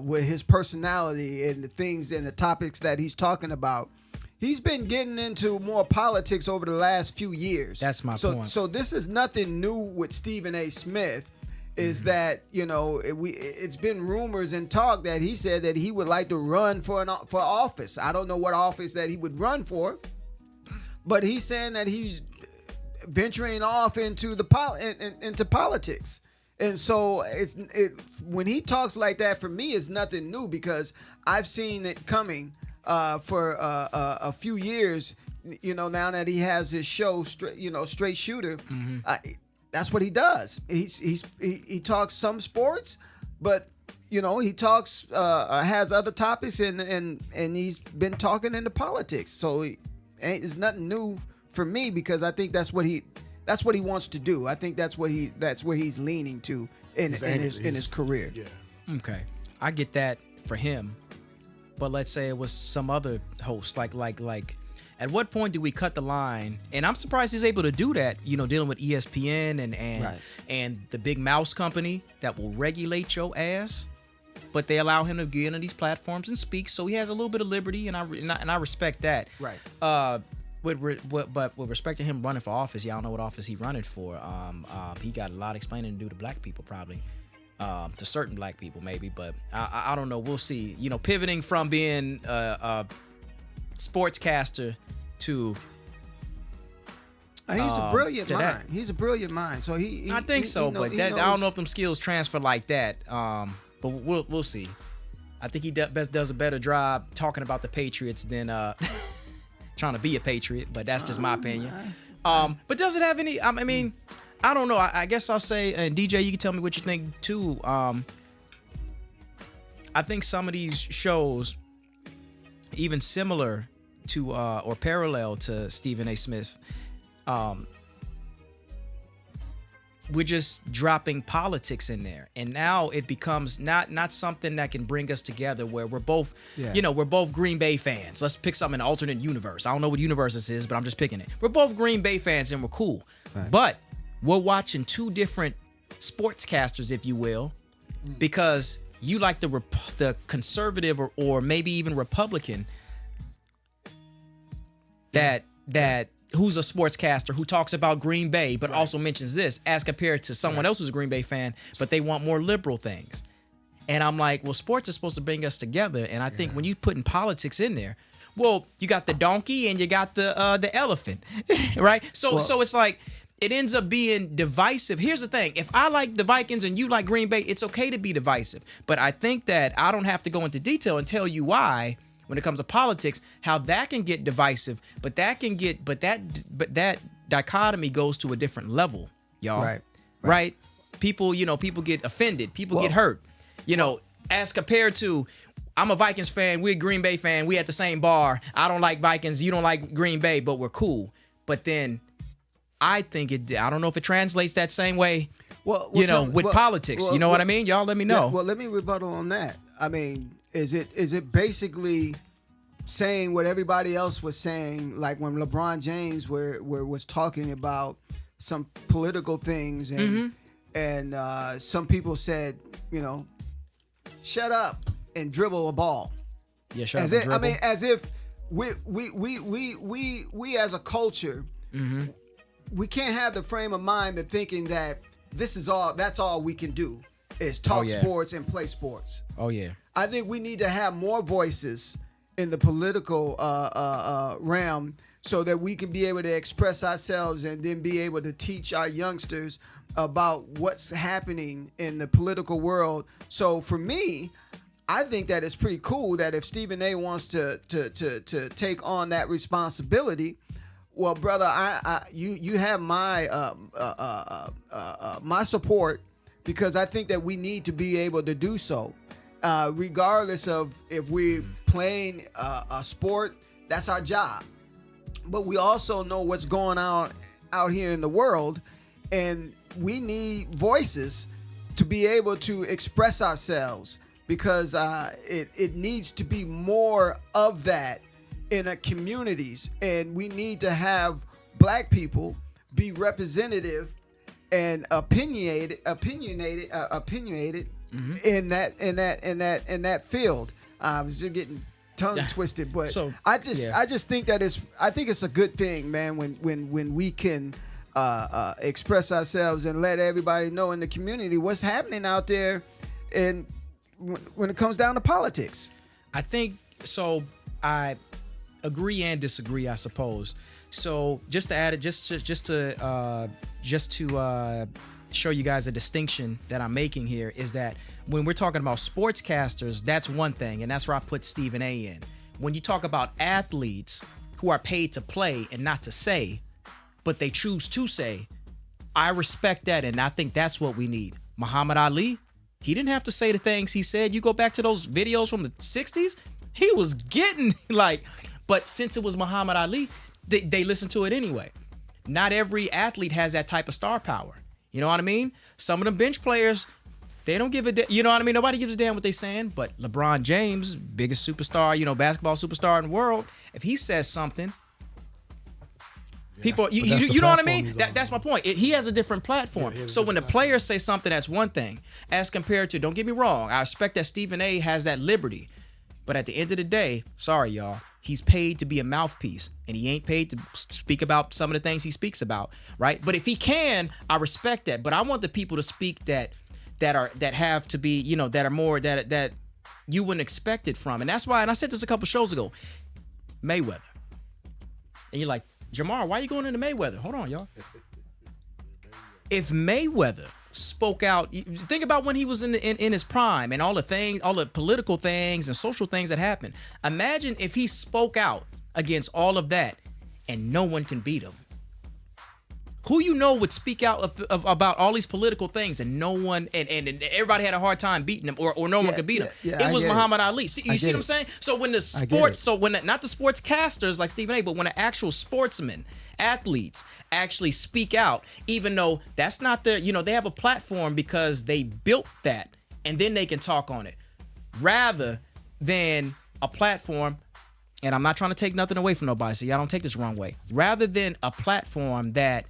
with his personality and the things and the topics that he's talking about. He's been getting into more politics over the last few years. That's my point. So this is nothing new with Stephen A. Smith. Is that it's been rumors and talk that he said that he would like to run for office. I don't know what office that he would run for, but he's saying that he's venturing off into into politics. And so when he talks like that, for me, it's nothing new because I've seen it coming for a few years. Now that he has his show, Straight Shooter. Mm-hmm. That's what he does. He talks some sports, but he talks has other topics and he's been talking into politics. So it's nothing new for me because I think that's what he wants to do. I think that's where he's leaning to in his career. Yeah. Okay, I get that for him, but let's say it was some other host like. At what point do we cut the line? And I'm surprised he's able to do that, dealing with ESPN and the big mouse company that will regulate your ass. But they allow him to get on these platforms and speak, so he has a little bit of liberty, and I respect that. Right. But with respect to him running for office, y'all know what office he running for. He got a lot of explaining to do to black people, probably. To certain black people, maybe. But I don't know. We'll see. Pivoting from being sportscaster to he's a brilliant mind. He's a brilliant mind. So I think so, but I don't know if them skills transfer like that. But we'll see. I think he does a better job talking about the Patriots than trying to be a Patriot. But that's just my opinion. But does it have any? I mean, I don't know. I guess I'll say, and DJ, you can tell me what you think too. I think some of these shows, even similar to or parallel to Stephen A. Smith, we're just dropping politics in there, and now it becomes not something that can bring us together. Where we're both, we're both Green Bay fans. Let's pick something in an alternate universe. I don't know what universe this is, but I'm just picking it. We're both Green Bay fans, and we're cool. Right. But we're watching two different sportscasters, if you will, because you like the conservative or maybe even Republican that who's a sportscaster who talks about Green Bay but also mentions this as compared to someone else who's a Green Bay fan, but they want more liberal things. And I'm like, well, sports is supposed to bring us together. And I think when you putting politics in there, well, you got the donkey and you got the elephant, right? So it's like it ends up being divisive. Here's the thing: if I like the Vikings and you like Green Bay, it's okay to be divisive. But I think that I don't have to go into detail and tell you why, when it comes to politics, how that can get divisive. But that dichotomy goes to a different level, y'all. Right? People get offended. People get hurt. As compared to, I'm a Vikings fan, we're a Green Bay fan, we at the same bar. I don't like Vikings, you don't like Green Bay, but we're cool. But then I think I don't know if it translates that same way, with politics. You know what I mean? Y'all let me know. Yeah, well, let me rebuttal on that. I mean, is it basically saying what everybody else was saying, like when LeBron James was talking about some political things and some people said, shut up and dribble a ball. Yeah, shut up and dribble. I mean, as if we as a culture, we can't have the frame of mind of thinking that that's all we can do is talk sports and play sports. Oh yeah. I think we need to have more voices in the political realm so that we can be able to express ourselves and then be able to teach our youngsters about what's happening in the political world. So for me, I think that it's pretty cool that if Stephen A. wants to take on that responsibility, well, brother, you have my my support, because I think that we need to be able to do so, regardless of if we're playing a sport. That's our job, but we also know what's going on out here in the world, and we need voices to be able to express ourselves, because it needs to be more of that in our communities, and we need to have black people be representative and opinionated in that field. I was just getting tongue twisted, but I just think that it's a good thing, man, when we can express ourselves and let everybody know in the community what's happening out there, and when it comes down to politics. I think so. I agree and disagree, I suppose. So just to add it, just to show you guys a distinction that I'm making here, is that when we're talking about sportscasters, that's one thing, and that's where I put Stephen A. in. When you talk about athletes who are paid to play and not to say, but they choose to say, I respect that, and I think that's what we need. Muhammad Ali, he didn't have to say the things he said. You go back to those videos from the 60s, he was getting but since it was Muhammad Ali, they listen to it anyway. Not every athlete has that type of star power. You know what I mean? Some of them bench players, they don't give a you know what I mean? Nobody gives a damn what they saying. But LeBron James, biggest superstar, basketball superstar in the world, if he says something, people, you know what I mean? That's my point. He has a different platform. So when the players say something, that's one thing. As compared to, don't get me wrong, I respect that Stephen A. has that liberty. But at the end of the day, sorry, y'all, he's paid to be a mouthpiece, and he ain't paid to speak about some of the things he speaks about, right? But if he can, I respect that. But I want the people to speak that have to be, that are more that you wouldn't expect it from. And that's why, and I said this a couple shows ago, Mayweather. And you're like, Jamar, why are you going into Mayweather? Hold on, y'all. If Mayweather spoke out, think about when he was in his prime and all the political things and social things that happened. Imagine if he spoke out against all of that and no one can beat him. Who would speak out about all these political things and no one and everybody had a hard time beating him or no one could beat him? It was Muhammad Ali. See, you see what I'm saying? So when the sports, not the sportscasters like Stephen A., but when the actual sportsmen, athletes actually speak out, even though that's not their, they have a platform because they built that and then they can talk on it, rather than a platform. And I'm not trying to take nothing away from nobody, so y'all don't take this the wrong way. Rather than a platform that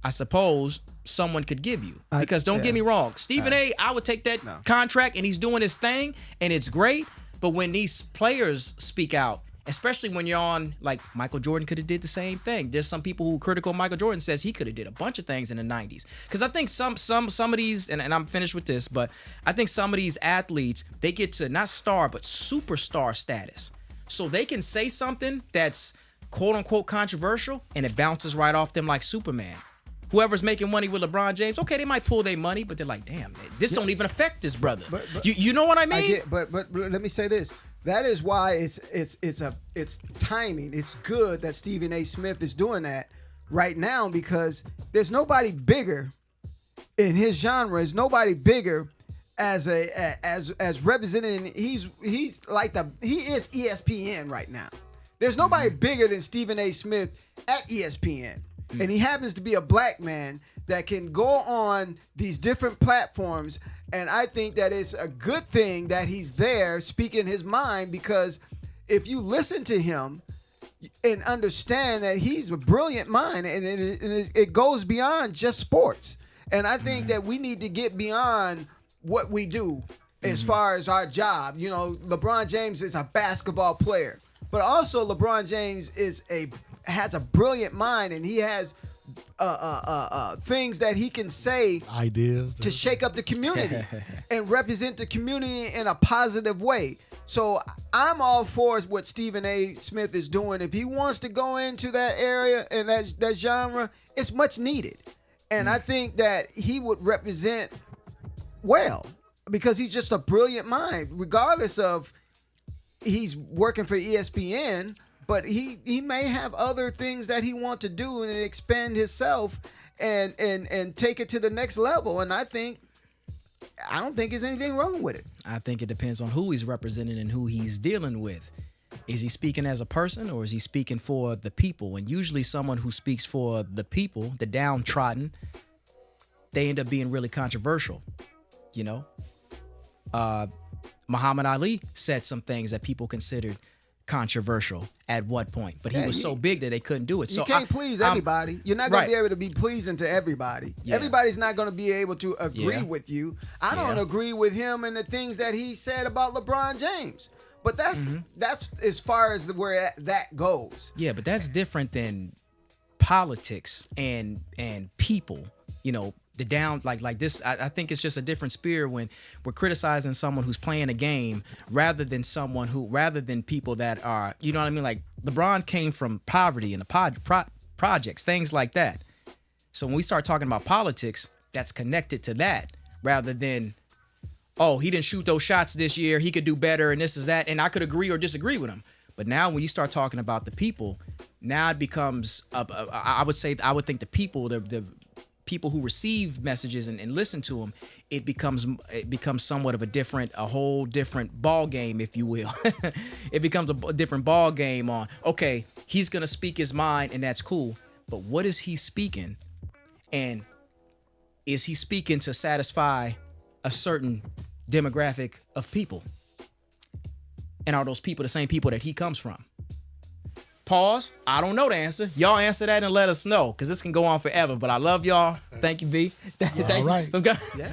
I suppose someone could give you. Because don't get me wrong, Stephen A., I would take that contract and he's doing his thing and it's great. But when these players speak out especially when you're on, like, Michael Jordan could have did the same thing. There's some people who critical Michael Jordan says he could have did a bunch of things in the 90s. Because I think some of these, and I'm finished with this, but I think some of these athletes, they get to not star, but superstar status. So they can say something that's quote unquote controversial and it bounces right off them like Superman. Whoever's making money with LeBron James, okay, they might pull their money, but they're like, damn, this don't even affect this brother. But you know what I mean? But let me say this. That is why it's timing. It's good that Stephen A. Smith is doing that right now, because there's nobody bigger in his genre. There's nobody bigger as representing. He is ESPN right now. There's nobody bigger than Stephen A. Smith at ESPN. And he happens to be a black man that can go on these different platforms. And I think that it's a good thing that he's there speaking his mind, because if you listen to him and understand that he's a brilliant mind, and it goes beyond just sports. And I think that we need to get beyond what we do as far as our job. You know, LeBron James is a basketball player, but also LeBron James has a brilliant mind, and he has things that he can say, ideas to shake up the community and represent the community in a positive way. So I'm all for what Stephen A. Smith is doing. If he wants to go into that area and that genre, it's much needed. And I think that he would represent well, because he's just a brilliant mind, regardless of he's working for ESPN. But he may have other things that he wants to do and expand himself and take it to the next level. And I don't think there's anything wrong with it. I think it depends on who he's representing and who he's dealing with. Is he speaking as a person, or is he speaking for the people? And usually someone who speaks for the people, the downtrodden, they end up being really controversial, you know? Muhammad Ali said some things that people considered controversial at what point, but he was so big that they couldn't do it. You so can't please everybody. You're not going to be able to be pleasing to everybody. Yeah. Everybody's not going to be able to agree with you. I don't agree with him and the things that he said about LeBron James, but that's as far as where that goes. Yeah, but that's different than politics and people. You know, the down like this. I think it's just a different spirit when we're criticizing someone who's playing a game rather than people that are, you know what I mean? Like LeBron came from poverty and the projects, things like that. So when we start talking about politics, that's connected to that rather than, oh, he didn't shoot those shots this year, he could do better, and this is that, and I could agree or disagree with him. But now when you start talking about the people, now it becomes I would think the people, the people who receive messages and listen to them, it becomes somewhat of a whole different ball game, if you will. It becomes a different ball game on, okay, he's gonna speak his mind and that's cool, but what is he speaking, and is he speaking to satisfy a certain demographic of people, and are those people the same people that he comes from? Pause. I don't know the answer. Y'all answer that and let us know, because this can go on forever. But I love y'all. Thank you, B. All right.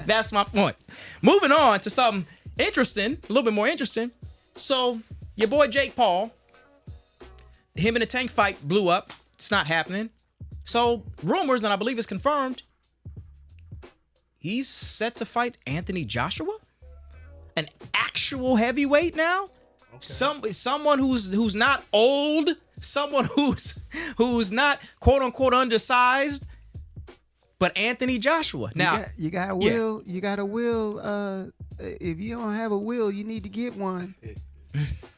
That's my point. Moving on to something interesting, a little bit more interesting. So your boy Jake Paul, him and the Tank fight blew up. It's not happening. So rumors, and I believe it's confirmed, he's set to fight Anthony Joshua, an actual heavyweight now. Okay. Someone who's not old. Someone who's not quote unquote undersized, but Anthony Joshua. Now you got a will. You got a will. If you don't have a will, you need to get one.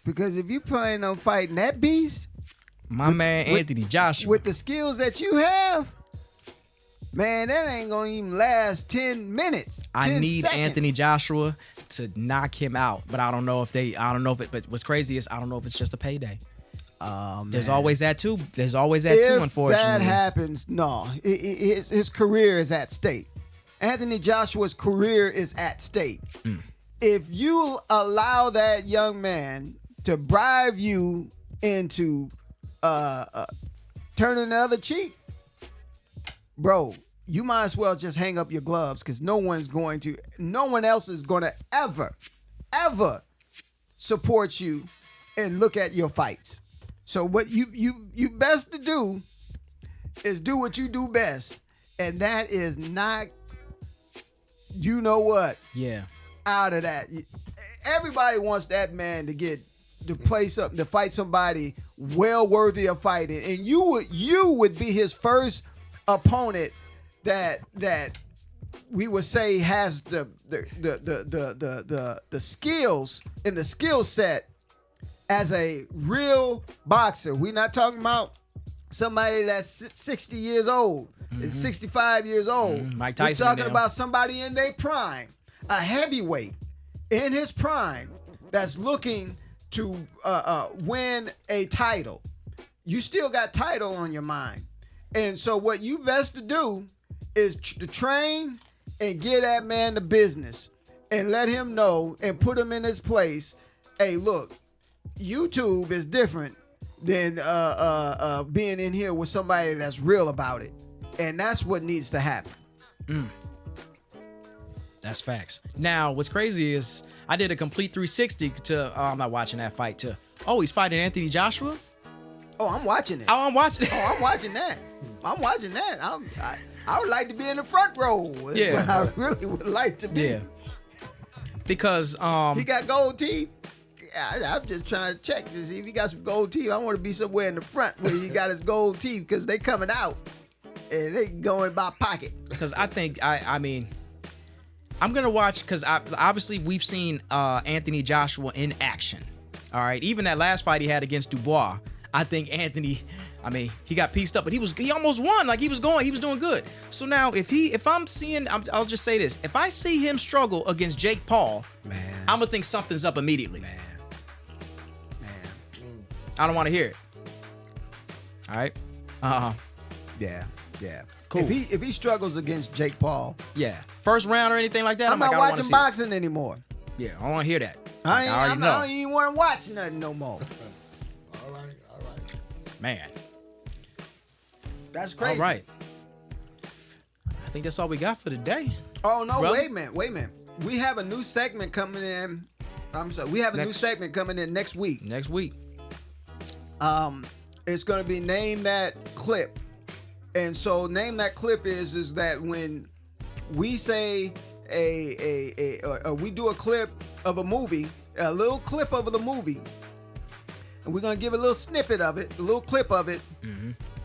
Because if you planning on fighting that beast, Anthony Joshua, with the skills that you have, man, that ain't gonna even last 10 minutes. 10 I need seconds. Anthony Joshua to knock him out, but I don't know if but what's crazy is I don't know if it's just a payday. There's always that too. Unfortunately. If that happens, no. His career is at stake. Anthony Joshua's career is at stake. If you allow that young man to bribe you into turning the other cheek, bro, you might as well just hang up your gloves, because no one else is going to ever support you and look at your fights. So what you best to do is do what you do best, and that is not, you know what, Yeah. out of that. Everybody wants that man to play something, to fight somebody well worthy of fighting, and you would be his first opponent that we would say has the skills and the skill set as a real boxer. We're not talking about somebody that's 60 years old, and 65 years old. Mike Tyson. We're talking about somebody in their prime, a heavyweight in his prime that's looking to win a title. You still got title on your mind. And so what you best to do is to train and get that man to business and let him know and put him in his place. Hey, look, YouTube is different than being in here with somebody that's real about it. And that's what needs to happen. That's facts. Now, what's crazy is I did a complete 360 to, I'm not watching that fight, to, he's fighting Anthony Joshua? Oh, I'm watching it. Oh, I'm watching it. I'm watching that. I'm watching that. I would like to be in the front row. Yeah. I really would like to be. Yeah. Because, He got gold teeth. I'm just trying to check to see if he got some gold teeth. I want to be somewhere in the front where he got his gold teeth, because they coming out and they going by pocket. because I think, I mean, I'm going to watch, because obviously we've seen Anthony Joshua in action. All right. Even that last fight he had against Dubois, I think Anthony, I mean, he got pieced up, but he almost won. Like, he was doing good. So now I'll just say this. If I see him struggle against Jake Paul, Man. I'm going to think something's up immediately. Man. I don't want to hear it. All right. Yeah. Cool. If he struggles against Jake Paul, Yeah. First round or anything like that, I'm like, not I don't wanna watching see boxing anymore. it. Yeah, I don't want to hear that. I already know. don't even want to watch nothing no more. All right. Man. That's crazy. All right. I think that's all we got for today. Oh no! Brother? Wait a minute. We have a new segment coming in. I'm sorry. We have a new Next- segment coming in next week. Next week. It's gonna be Name That Clip, and so Name That Clip is that when we say we do a clip of a movie, a little clip of the movie, and we're gonna give a little snippet of it, a little clip of it.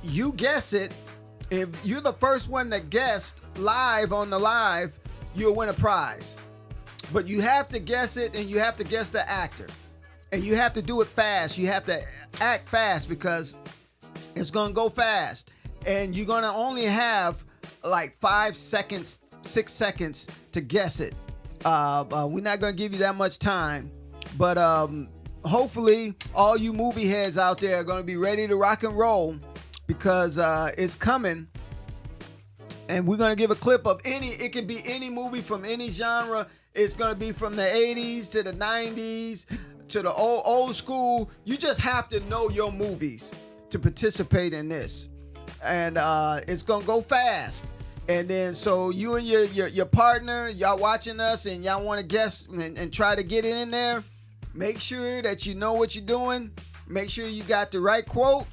You guess it. If you're the first one that guessed live on the live, you'll win a prize. But you have to guess it, and you have to guess the actor. And you have to do it fast. You have to act fast, because it's going to go fast. And you're going to only have like 5 seconds, 6 seconds to guess it. We're not going to give you that much time. But hopefully all you movie heads out there are going to be ready to rock and roll, because it's coming. And we're going to give a clip of it can be any movie from any genre. It's going to be from the 80s to the 90s to the old school. You just have to know your movies to participate in this. And it's going to go fast. And then so you and your partner, y'all watching us and y'all want to guess and try to get it in there, make sure that you know what you're doing. Make sure you got the right quote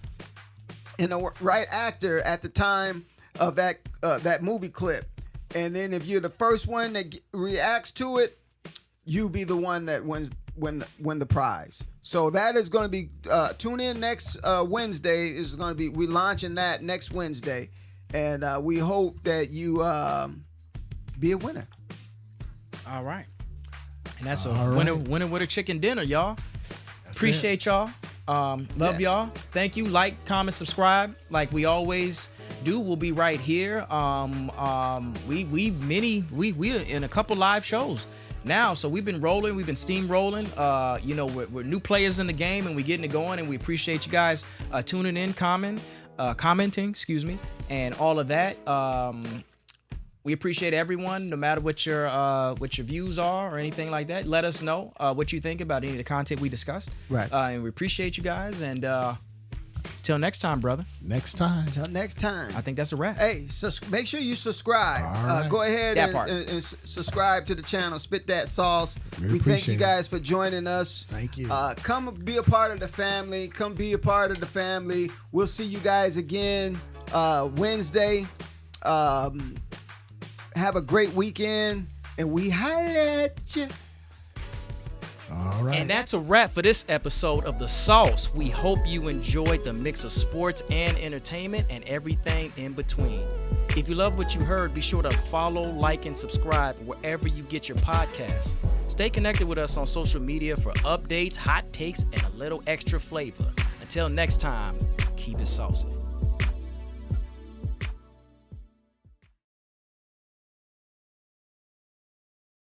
and the right actor at the time of that movie clip. And then if you're the first one that reacts to it, you be the one that win the prize. So that is going to be tune in next Wednesday. Is going to be, we launching that next Wednesday, and we hope that you be a winner. All right. And that's All a right. winner with a chicken dinner, y'all. Appreciate y'all. Love y'all. Thank you. Like, comment, subscribe, like we always do. We'll be right here. We are in a couple live shows now, so we've been rolling. We've been steamrolling. We're new players in the game, and we're getting it going. And we appreciate you guys tuning in, commenting, and all of that. We appreciate everyone, no matter what your views are or anything like that. Let us know what you think about any of the content we discussed. Right. And we appreciate you guys. And Till next time, brother. Next time. Till next time. I think that's a wrap. Hey, make sure you subscribe. All right. Go ahead That and, part. and subscribe to the channel. Spit that sauce. We We thank you appreciate it. guys for joining us. Thank you. Come be a part of the family. Come be a part of the family. We'll see you guys again Wednesday. Have a great weekend, and we holla at you. All right. And that's a wrap for this episode of The Sauce. We hope you enjoyed the mix of sports and entertainment and everything in between. If you love what you heard, be sure to follow, like, and subscribe wherever you get your podcasts. Stay connected with us on social media for updates, hot takes, and a little extra flavor. Until next time, keep it saucy.